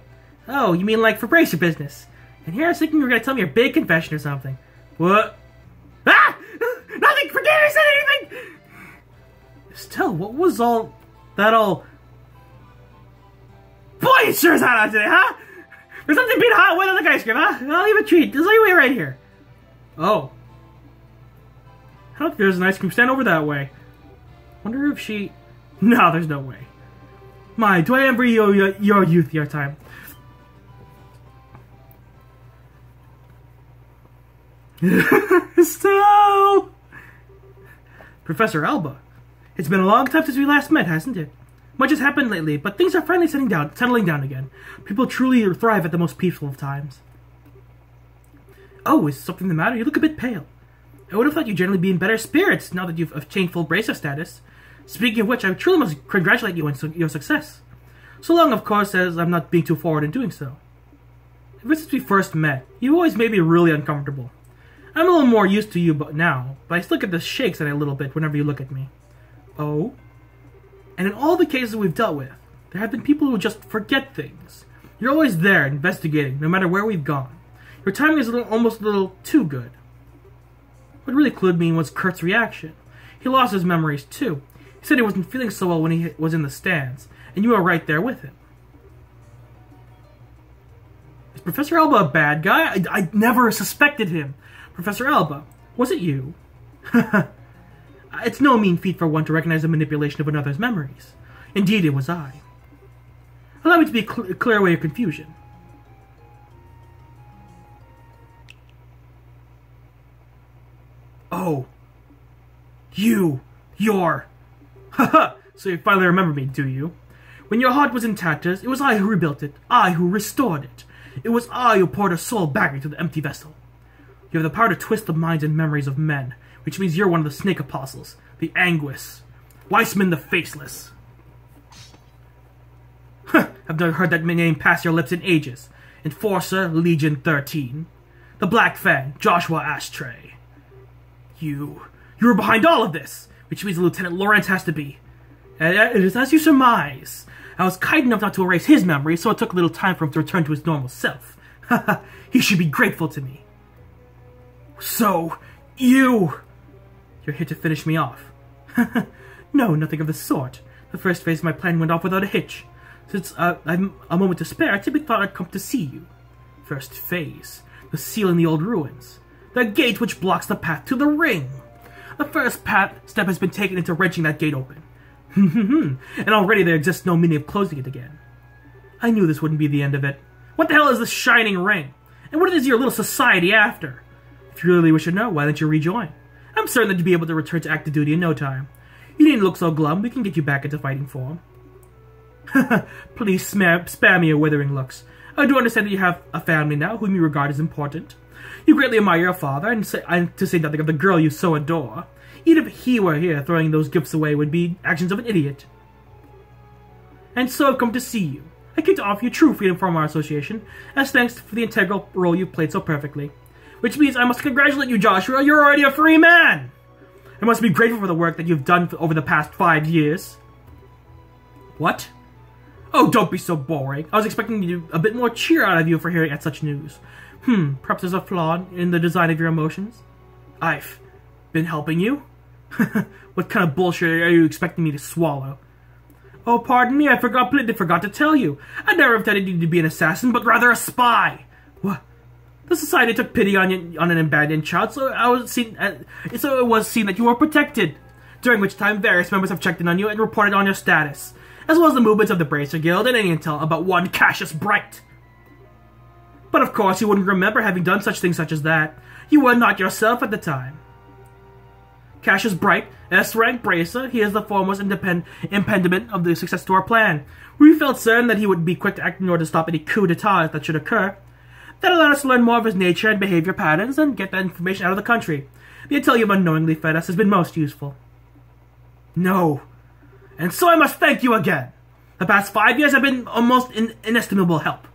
Oh, you mean like for bracer business? And here I was thinking you were going to tell me your big confession or something. What? Ah! Nothing! Forget I said anything! Still, what was all... Boy, it sure is hot out today, huh? There's something being hot with the ice cream, huh? I'll leave a treat. There's a way right here. Oh. I don't think there's an ice cream stand over that way. Wonder if she... No, there's no way. My, do I envy your youth, your time. Estelle! Professor Alba. It's been a long time since we last met, hasn't it? Much has happened lately, but things are finally settling down again. People truly thrive at the most peaceful of times. Oh, is something the matter? You look a bit pale. I would have thought you'd generally be in better spirits now that you've obtained full bracer status. Speaking of which, I truly must congratulate you on your success. So long, of course, as I'm not being too forward in doing so. Ever since we first met, you've always made me really uncomfortable. I'm a little more used to you now, but I still get the shakes in a little bit whenever you look at me. Oh? And in all the cases we've dealt with, there have been people who just forget things. You're always there, investigating, no matter where we've gone. Your timing is almost a little too good. What really clued me was Kurt's reaction. He lost his memories too. He said he wasn't feeling so well when he was in the stands, and you were right there with him. Is Professor Alba a bad guy? I never suspected him. Professor Alba, was it you? It's no mean feat for one to recognize the manipulation of another's memories. Indeed, it was I. Allow me to be clear away your confusion. Oh. You're... Haha, so you finally remember me, do you? When your heart was in tatters, it was I who rebuilt it, I who restored it. It was I who poured a soul back into the empty vessel. You have the power to twist the minds and memories of men, which means you're one of the Snake Apostles, the Anguis, Weissman the Faceless. I've not heard that name pass your lips in ages. Enforcer, Legion 13. The Black Fang, Joshua Ashtray. You were behind all of this, which means Lieutenant Lawrence has to be. It is as you surmise. I was kind enough not to erase his memory, so it took a little time for him to return to his normal self. He should be grateful to me. So, you're here to finish me off. No, nothing of the sort. The first phase of my plan went off without a hitch. Since I've a moment to spare, I typically thought I'd come to see you. First phase. The seal in the old ruins. The gate which blocks the path to the ring. The first step has been taken into wrenching that gate open. And already there exists no meaning of closing it again. I knew this wouldn't be the end of it. What the hell is this shining ring? And what is your little society after? If you really wish to know, why don't you rejoin? I'm certain that you'll be able to return to active duty in no time. You needn't look so glum, we can get you back into fighting form. Please spare me your withering looks. I do understand that you have a family now, whom you regard as important. You greatly admire your father, and to say nothing of the girl you so adore. Even if he were here, throwing those gifts away would be actions of an idiot. And so I've come to see you. I came to offer you true freedom from our association, as thanks for the integral role you've played so perfectly. Which means I must congratulate you, Joshua, you're already a free man! I must be grateful for the work that you've done over the past 5 years. What? Oh, don't be so boring. I was expecting a bit more cheer out of you for hearing at such news. Perhaps there's a flaw in the design of your emotions? I've been helping you? What kind of bullshit are you expecting me to swallow? Oh, pardon me, I completely forgot to tell you. I never intended you to be an assassin, but rather a spy. What? The society took pity on an abandoned child, so it was seen that you were protected. During which time, various members have checked in on you and reported on your status, as well as the movements of the Bracer Guild and any intel about one Cassius Bright. But of course, you wouldn't remember having done such things such as that. You were not yourself at the time. Cassius Bright, S-rank Bracer, he is the foremost impediment of the success to our plan. We felt certain that he would be quick to act in order to stop any coup d'etat that should occur. That allowed us to learn more of his nature and behavior patterns and get that information out of the country. The intel you've unknowingly fed us has been most useful. No. And so I must thank you again. The past 5 years have been almost inestimable help.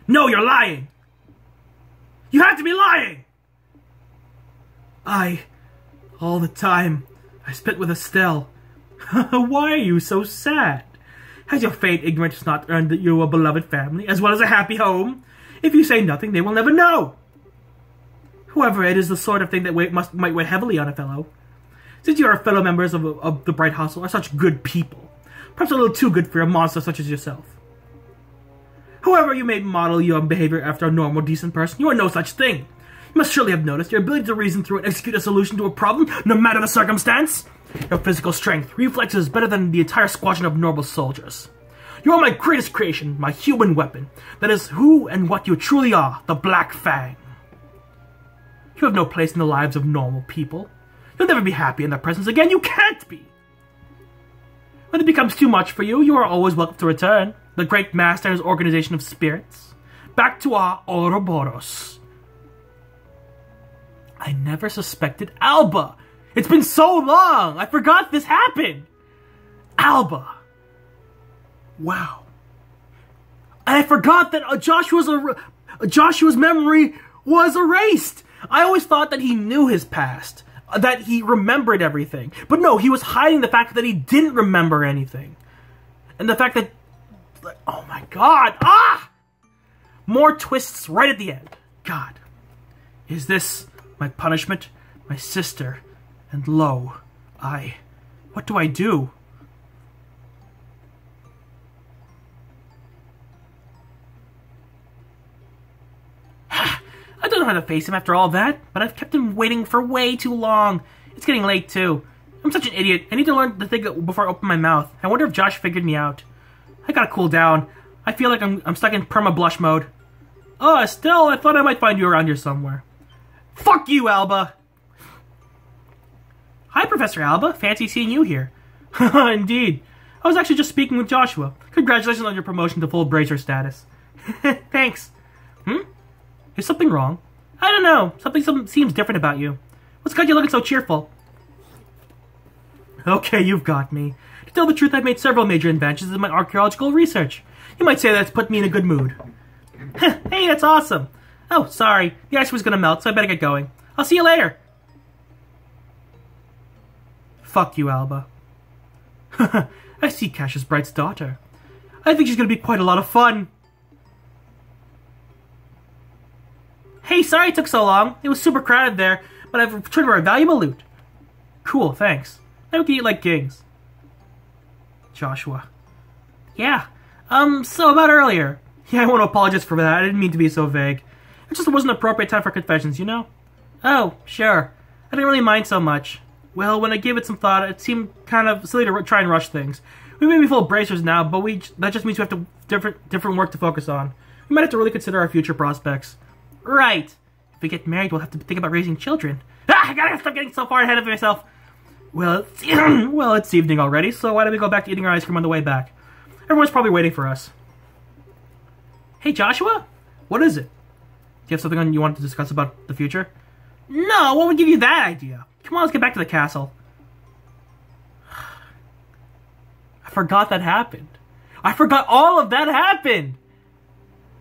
No, you're lying! You have to be lying! All the time, I spent with Estelle. Why are you so sad? Has your faint ignorance not earned you a beloved family, as well as a happy home? If you say nothing, they will never know. However, it is the sort of thing that might weigh heavily on a fellow. Since your fellow members of the Bright Hustle are such good people, perhaps a little too good for a monster such as yourself. However, you may model your behavior after a normal, decent person, you are no such thing. You must surely have noticed your ability to reason through and execute a solution to a problem, no matter the circumstance. Your physical strength, reflexes better than the entire squadron of normal soldiers. You are my greatest creation, my human weapon. That is who and what you truly are, the Black Fang. You have no place in the lives of normal people. You'll never be happy in their presence again. You can't be. When it becomes too much for you, you are always welcome to return. The great master and his organization of spirits. Back to our Ouroboros. I never suspected Alba. It's been so long. I forgot this happened. Alba. Wow. And I forgot that Joshua's memory was erased. I always thought that he knew his past, that he remembered everything. But no, he was hiding the fact that he didn't remember anything. And the fact that, oh my god, more twists right at the end. God, is this my punishment? My sister, and lo, what do I do? I don't know how to face him after all that, but I've kept him waiting for way too long. It's getting late, too. I'm such an idiot. I need to learn to think before I open my mouth. I wonder if Josh figured me out. I gotta cool down. I feel like I'm stuck in perma-blush mode. Oh, Estelle, I thought I might find you around here somewhere. Fuck you, Alba! Hi, Professor Alba. Fancy seeing you here. Indeed. I was actually just speaking with Joshua. Congratulations on your promotion to full bracer status. Thanks. Is something wrong? I don't know. Something seems different about you. What's got you looking so cheerful? Okay, you've got me. To tell the truth, I've made several major inventions in my archaeological research. You might say that's put me in a good mood. Hey, that's awesome. Oh, sorry. The ice was gonna melt, so I better get going. I'll see you later. Fuck you, Alba. I see Cassius Bright's daughter. I think she's gonna be quite a lot of fun. Hey, sorry it took so long. It was super crowded there, but I've returned our valuable loot. Cool, thanks. Now we can eat like kings. Joshua. Yeah. So about earlier. Yeah, I want to apologize for that. I didn't mean to be so vague. It just wasn't an appropriate time for confessions, you know? Oh, sure. I didn't really mind so much. Well, when I gave it some thought, it seemed kind of silly to try and rush things. We may be full of bracers now, but that just means we have different work to focus on. We might have to really consider our future prospects. Right. If we get married, we'll have to think about raising children. I gotta stop getting so far ahead of myself. Well, it's evening already, so why don't we go back to eating our ice cream on the way back? Everyone's probably waiting for us. Hey, Joshua? What is it? Do you have something you wanted to discuss about the future? No, what would give you that idea? Come on, let's get back to the castle. I forgot that happened. I forgot all of that happened!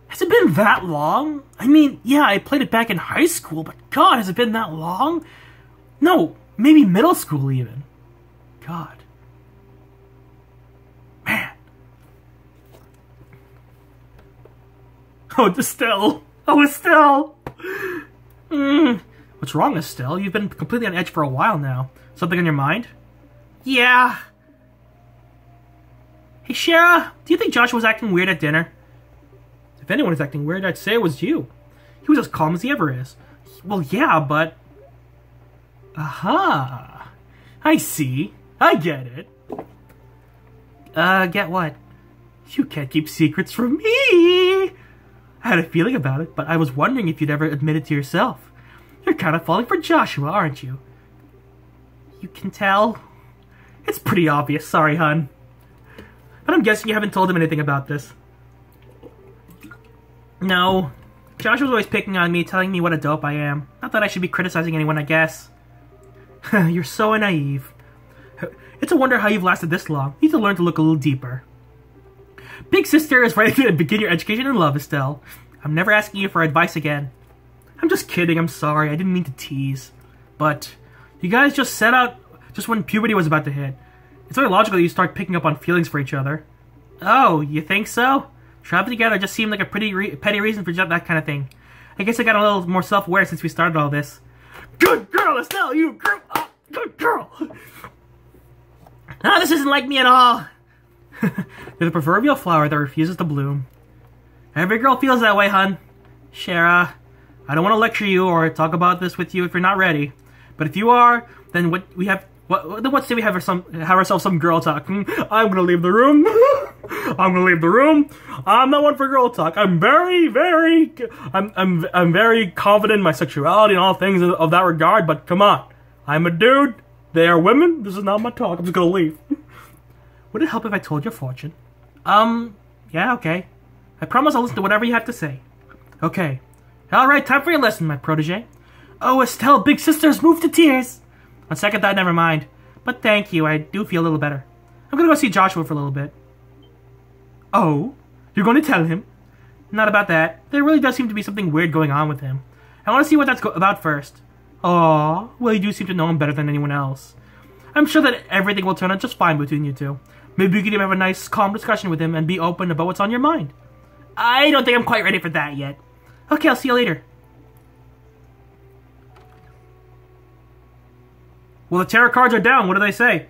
Has it been that long? I mean, yeah, I played it back in high school, but God, has it been that long? No, maybe middle school even. God. Man. Oh, Estelle. Oh, Estelle. What's wrong, Estelle? You've been completely on edge for a while now. Something on your mind? Yeah. Hey, Shara, do you think Joshua was acting weird at dinner? If anyone is acting weird, I'd say it was you. He was as calm as he ever is. Well, yeah, but... Aha. I see. I get it. Get what? You can't keep secrets from me. I had a feeling about it, but I was wondering if you'd ever admit it to yourself. You're kind of falling for Joshua, aren't you? You can tell? It's pretty obvious, sorry, hun. But I'm guessing you haven't told him anything about this. No. Josh was always picking on me, telling me what a dope I am. Not that I should be criticizing anyone, I guess. You're so naive. It's a wonder how you've lasted this long. You need to learn to look a little deeper. Big sister is ready to begin your education in love, Estelle. I'm never asking you for advice again. I'm just kidding, I'm sorry. I didn't mean to tease. But you guys just set out just when puberty was about to hit. It's very logical that you start picking up on feelings for each other. Oh, you think so? Traveling together just seemed like a pretty petty reason for that kind of thing. I guess I got a little more self-aware since we started all this. Good girl, Estelle! You grew up! Good girl! This isn't like me at all! You're the proverbial flower that refuses to bloom. Every girl feels that way, hun. Shara, I don't want to lecture you or talk about this with you if you're not ready. But if you are, then let's say we have ourselves some girl talk. I'm gonna leave the room. I'm gonna leave the room. I'm not one for girl talk. I'm very confident in my sexuality and all things of that regard. But come on, I'm a dude. They are women. This is not my talk. I'm just gonna leave. Would it help if I told your fortune? Yeah, okay. I promise I'll listen to whatever you have to say. Okay. Alright, time for your lesson, my protege. Oh, Estelle, big sister's moved to tears. On second thought, never mind. But thank you, I do feel a little better. I'm gonna go see Joshua for a little bit. Oh? You're going to tell him? Not about that. There really does seem to be something weird going on with him. I want to see what that's about first. Aw, well, you do seem to know him better than anyone else. I'm sure that everything will turn out just fine between you two. Maybe we could even have a nice, calm discussion with him and be open about what's on your mind. I don't think I'm quite ready for that yet. Okay, I'll see you later. Well, the tarot cards are down. What do they say?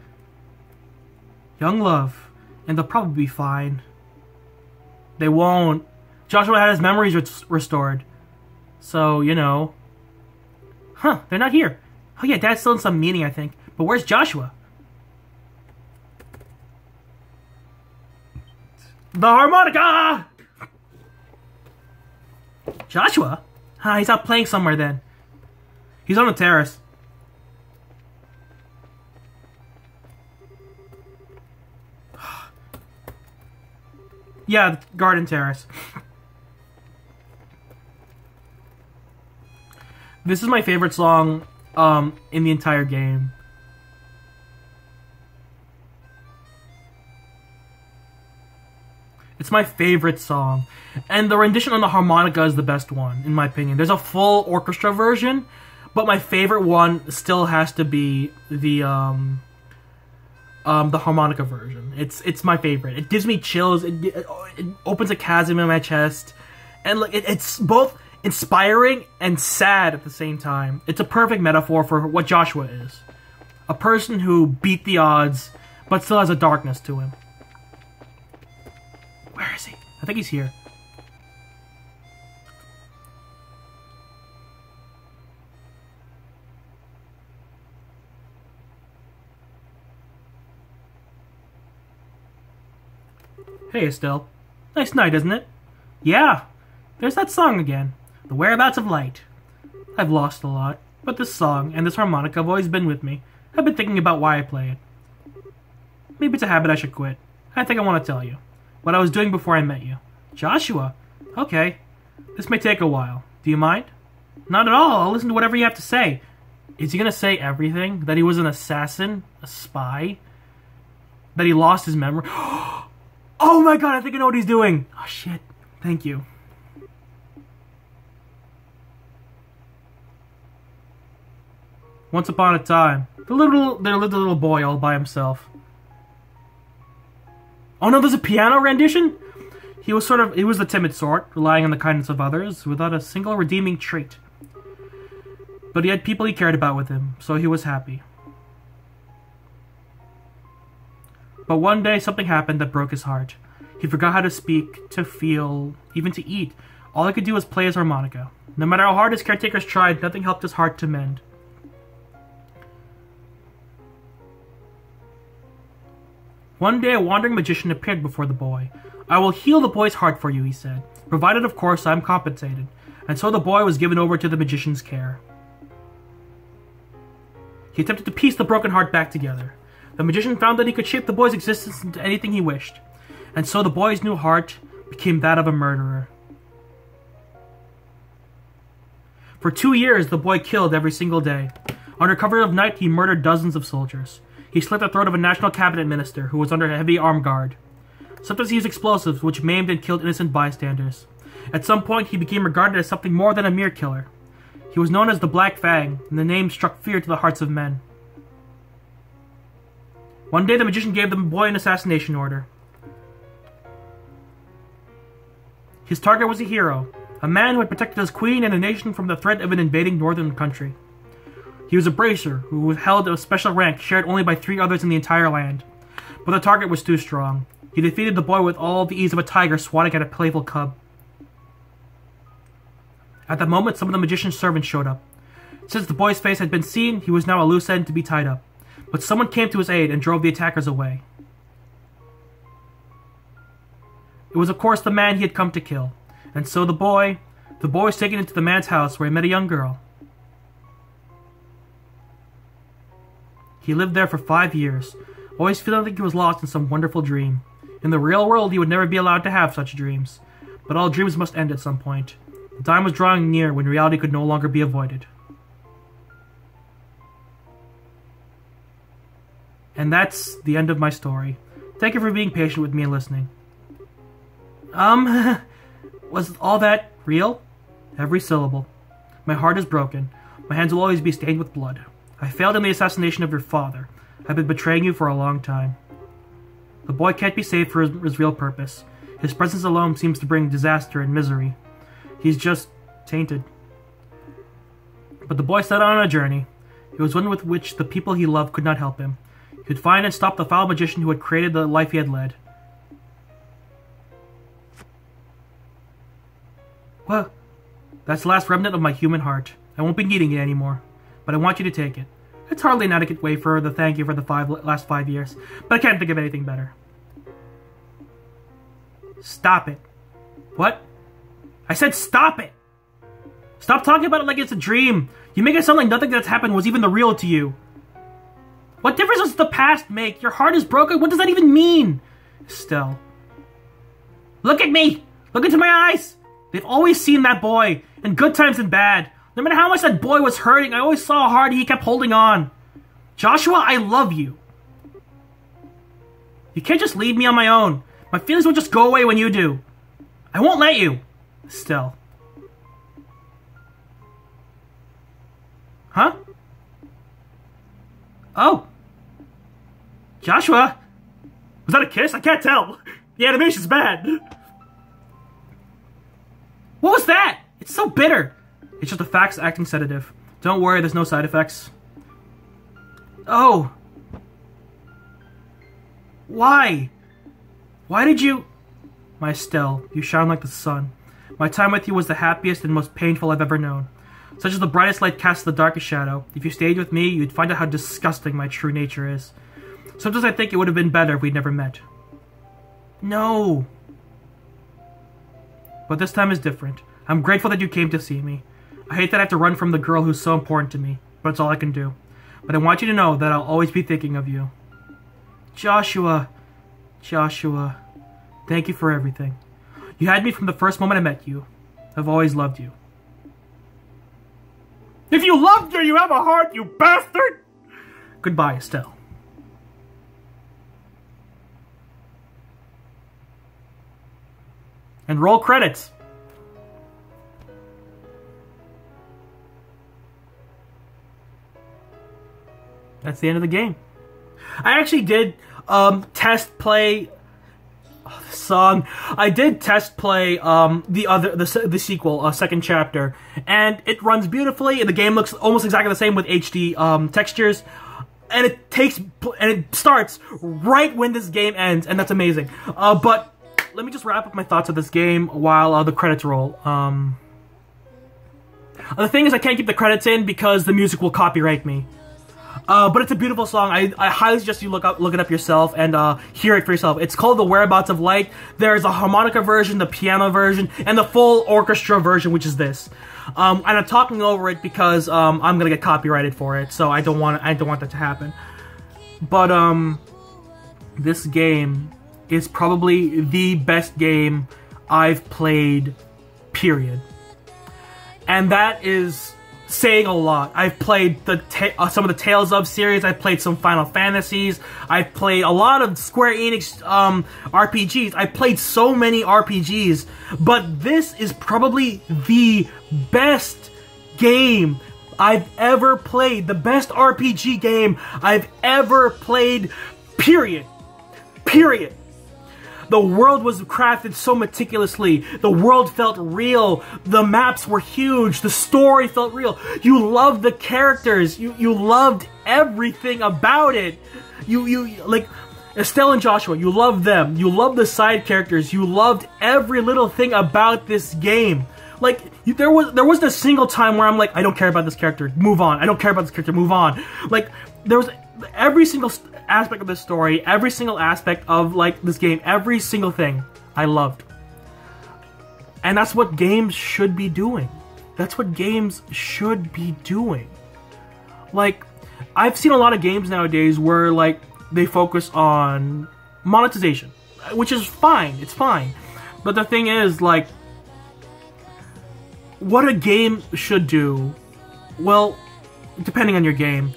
Young love. And they'll probably be fine. They won't. Joshua had his memories restored. So, you know. Huh, they're not here. Oh yeah, Dad's still in some meeting, I think. But where's Joshua? The harmonica! Joshua? He's out playing somewhere then. He's on the terrace. Yeah, the garden terrace. This is my favorite song in the entire game. It's my favorite song. And the rendition on the harmonica is the best one, in my opinion. There's a full orchestra version, but my favorite one still has to be the harmonica version. It's my favorite. It gives me chills. It opens a chasm in my chest. And like it's both inspiring and sad at the same time. It's a perfect metaphor for what Joshua is. A person who beat the odds, but still has a darkness to him. Where is he? I think he's here. Hey, Estelle. Nice night, isn't it? Yeah. There's that song again. The Whereabouts of Light. I've lost a lot, but this song and this harmonica have always been with me. I've been thinking about why I play it. Maybe it's a habit I should quit. I think I want to tell you what I was doing before I met you. Joshua? Okay. This may take a while. Do you mind? Not at all. I'll listen to whatever you have to say. Is he gonna say everything? That he was an assassin? A spy? That he lost his memory? Oh my god, I think I know what he's doing! Oh shit. Thank you. Once upon a time, there lived a little boy all by himself. Oh no, there's a piano rendition? He was the timid sort, relying on the kindness of others, without a single redeeming trait. But he had people he cared about with him, so he was happy. But one day, something happened that broke his heart. He forgot how to speak, to feel, even to eat. All he could do was play his harmonica. No matter how hard his caretakers tried, nothing helped his heart to mend. One day, a wandering magician appeared before the boy. I will heal the boy's heart for you, he said, provided, of course, I am compensated. And so the boy was given over to the magician's care. He attempted to piece the broken heart back together. The magician found that he could shape the boy's existence into anything he wished. And so the boy's new heart became that of a murderer. For 2 years, the boy killed every single day. Under cover of night, he murdered dozens of soldiers. He slit the throat of a national cabinet minister who was under a heavy armed guard. Sometimes he used explosives, which maimed and killed innocent bystanders. At some point, he became regarded as something more than a mere killer. He was known as the Black Fang, and the name struck fear to the hearts of men. One day, the magician gave the boy an assassination order. His target was a hero, a man who had protected his queen and the nation from the threat of an invading northern country. He was a bracer who held a special rank shared only by 3 others in the entire land. But the target was too strong. He defeated the boy with all the ease of a tiger swatting at a playful cub. At that moment, some of the magician's servants showed up. Since the boy's face had been seen, he was now a loose end to be tied up. But someone came to his aid and drove the attackers away. It was of course the man he had come to kill. And so the boy was taken into the man's house where he met a young girl. He lived there for 5 years, always feeling like he was lost in some wonderful dream. In the real world, he would never be allowed to have such dreams. But all dreams must end at some point. The time was drawing near when reality could no longer be avoided. And that's the end of my story. Thank you for being patient with me and listening. Was all that real? Every syllable. My heart is broken. My hands will always be stained with blood. I failed in the assassination of your father. I've been betraying you for a long time. The boy can't be saved for his real purpose. His presence alone seems to bring disaster and misery. He's just tainted. But the boy set out on a journey. It was one with which the people he loved could not help him. He could find and stop the foul magician who had created the life he had led. Well, that's the last remnant of my human heart. I won't be needing it anymore, but I want you to take it. It's hardly an adequate way for the thank you for the last 5 years, but I can't think of anything better. Stop it. What? I said stop it! Stop talking about it like it's a dream. You make it sound like nothing that's happened was even the real to you. What difference does the past make? Your heart is broken? What does that even mean? Estelle. Look at me! Look into my eyes! They've always seen that boy, in good times and bad. No matter how much that boy was hurting, I always saw how hard he kept holding on. Joshua, I love you. You can't just leave me on my own. My feelings won't just go away when you do. I won't let you. Estelle. Huh? Oh. Joshua? Was that a kiss? I can't tell. The animation's bad. What was that? It's so bitter. It's just a fax acting sedative. Don't worry, there's no side effects. Oh. Why? Why did you... My Estelle, you shine like the sun. My time with you was the happiest and most painful I've ever known. Such as the brightest light casts the darkest shadow. If you stayed with me, you'd find out how disgusting my true nature is. Sometimes I think it would have been better if we'd never met. No. But this time is different. I'm grateful that you came to see me. I hate that I have to run from the girl who's so important to me, but it's all I can do. But I want you to know that I'll always be thinking of you. Joshua. Joshua. Thank you for everything. You had me from the first moment I met you. I've always loved you. If you loved her, you have a heart, you bastard! Goodbye, Estelle. And roll credits. That's the end of the game. I actually did test play the song. I did test play the sequel, second chapter, and it runs beautifully. And the game looks almost exactly the same with HD textures, and it starts right when this game ends, and that's amazing. But let me just wrap up my thoughts of this game while the credits roll. The thing is, I can't keep the credits in because the music will copyright me. But it's a beautiful song. I highly suggest you look it up yourself and hear it for yourself. It's called The Whereabouts of Light. There's a harmonica version, the piano version, and the full orchestra version, which is this. And I'm talking over it because I'm gonna get copyrighted for it, so I don't want that to happen. But this game is probably the best game I've played, period. And that is saying a lot. I've played some of the Tales of series, I've played some Final Fantasies, I've played a lot of Square Enix RPGs, I've played so many RPGs, but this is probably the best game I've ever played, the best RPG game I've ever played, period. Period. The world was crafted so meticulously. The world felt real. The maps were huge. The story felt real. You loved the characters. You loved everything about it. You like Estelle and Joshua, you loved them. You loved the side characters. You loved every little thing about this game. Like, there wasn't a single time where I'm like, I don't care about this character, move on. I don't care about this character, move on. Like, there was every single aspect of this story, every single aspect of, like, this game, every single thing I loved. And that's what games should be doing. That's what games should be doing. Like, I've seen a lot of games nowadays where, like, they focus on monetization, which is fine, it's fine. But the thing is, like, what a game should do, well, depending on your game,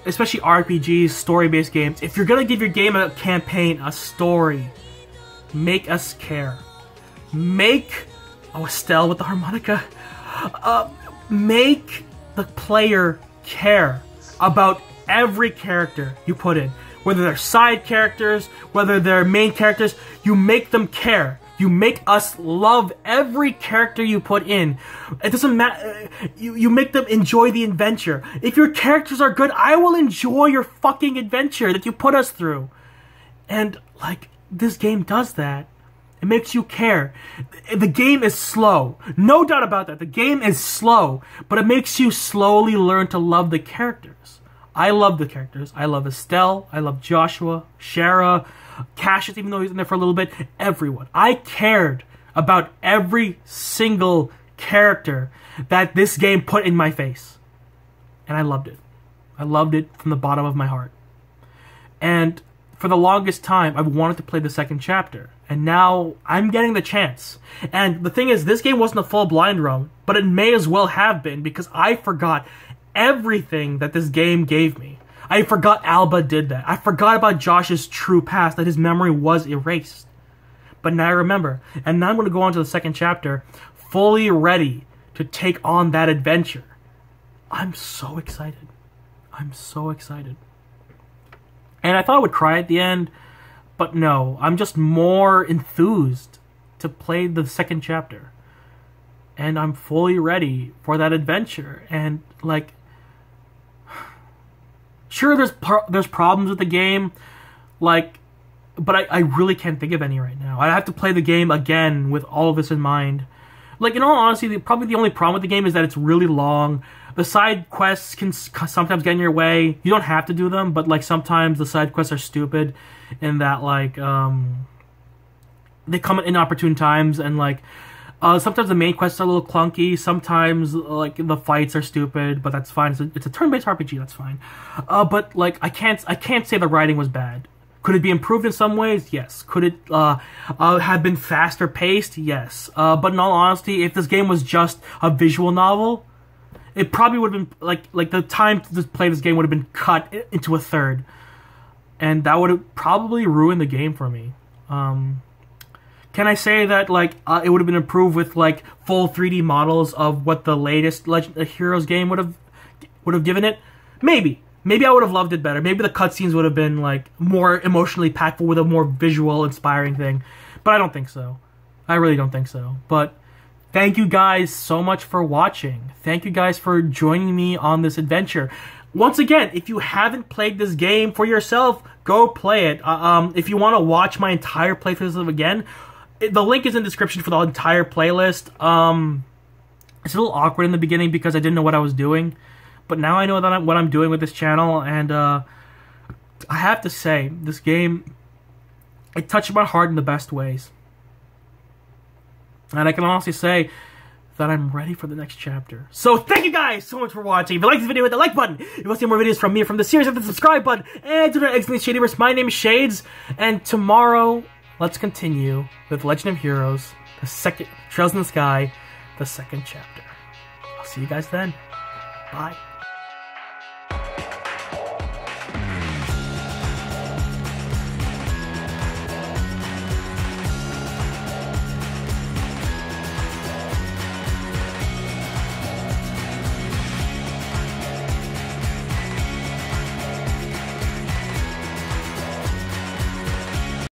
especially RPGs, story-based games, if you're gonna give your game a campaign, a story, make us care. Make, oh, Estelle with the harmonica, make the player care about every character you put in. Whether they're side characters, whether they're main characters, you make them care. You make us love every character you put in. It doesn't matter. You make them enjoy the adventure. If your characters are good, I will enjoy your fucking adventure that you put us through. And, like, this game does that. It makes you care. The game is slow. No doubt about that. The game is slow. But it makes you slowly learn to love the characters. I love the characters. I love Estelle. I love Joshua. Shara. Cassius, even though he's in there for a little bit. Everyone. I cared about every single character that this game put in my face. And I loved it. I loved it from the bottom of my heart. And for the longest time, I wanted to play the second chapter. And now I'm getting the chance. And the thing is, this game wasn't a full blind run, but it may as well have been because I forgot everything that this game gave me. I forgot Alba did that. I forgot about Josh's true past, that his memory was erased. But now I remember. And now I'm going to go on to the second chapter, fully ready to take on that adventure. I'm so excited. I'm so excited. And I thought I would cry at the end, but no. I'm just more enthused to play the second chapter. And I'm fully ready for that adventure. And, like, sure, there's problems with the game, like, but I really can't think of any right now. I have to play the game again with all of this in mind. Like, in all honesty, probably the only problem with the game is that it's really long. The side quests can sometimes get in your way. You don't have to do them, but, like, sometimes the side quests are stupid in that, like, they come at inopportune times, and, like, sometimes the main quests are a little clunky. Sometimes, like, the fights are stupid, but that's fine. It's a turn-based RPG. That's fine. But, like, I can't say the writing was bad. Could it be improved in some ways? Yes. Could it have been faster paced? Yes. But in all honesty, if this game was just a visual novel, it probably would have been like the time to play this game would have been cut into a third, and that would have probably ruined the game for me. Can I say that, like, it would have been improved with, like, full 3D models of what the latest Legend of Heroes game would have given it? Maybe. Maybe I would have loved it better. Maybe the cutscenes would have been, like, more emotionally impactful with a more visual, inspiring thing. But I don't think so. I really don't think so. But thank you guys so much for watching. Thank you guys for joining me on this adventure. Once again, if you haven't played this game for yourself, go play it. If you want to watch my entire playthrough again, the link is in the description for the entire playlist. It's a little awkward in the beginning because I didn't know what I was doing. But now I know what I'm doing with this channel. And I have to say, this game, it touched my heart in the best ways. And I can honestly say that I'm ready for the next chapter. So thank you guys so much for watching. If you like this video, hit the like button. If you want to see more videos from me from the series, hit the subscribe button. And do not exit the Shadyverse. My name is Shades. And tomorrow, let's continue with Legend of Heroes, the second, Trails in the Sky, the second chapter. I'll see you guys then. Bye.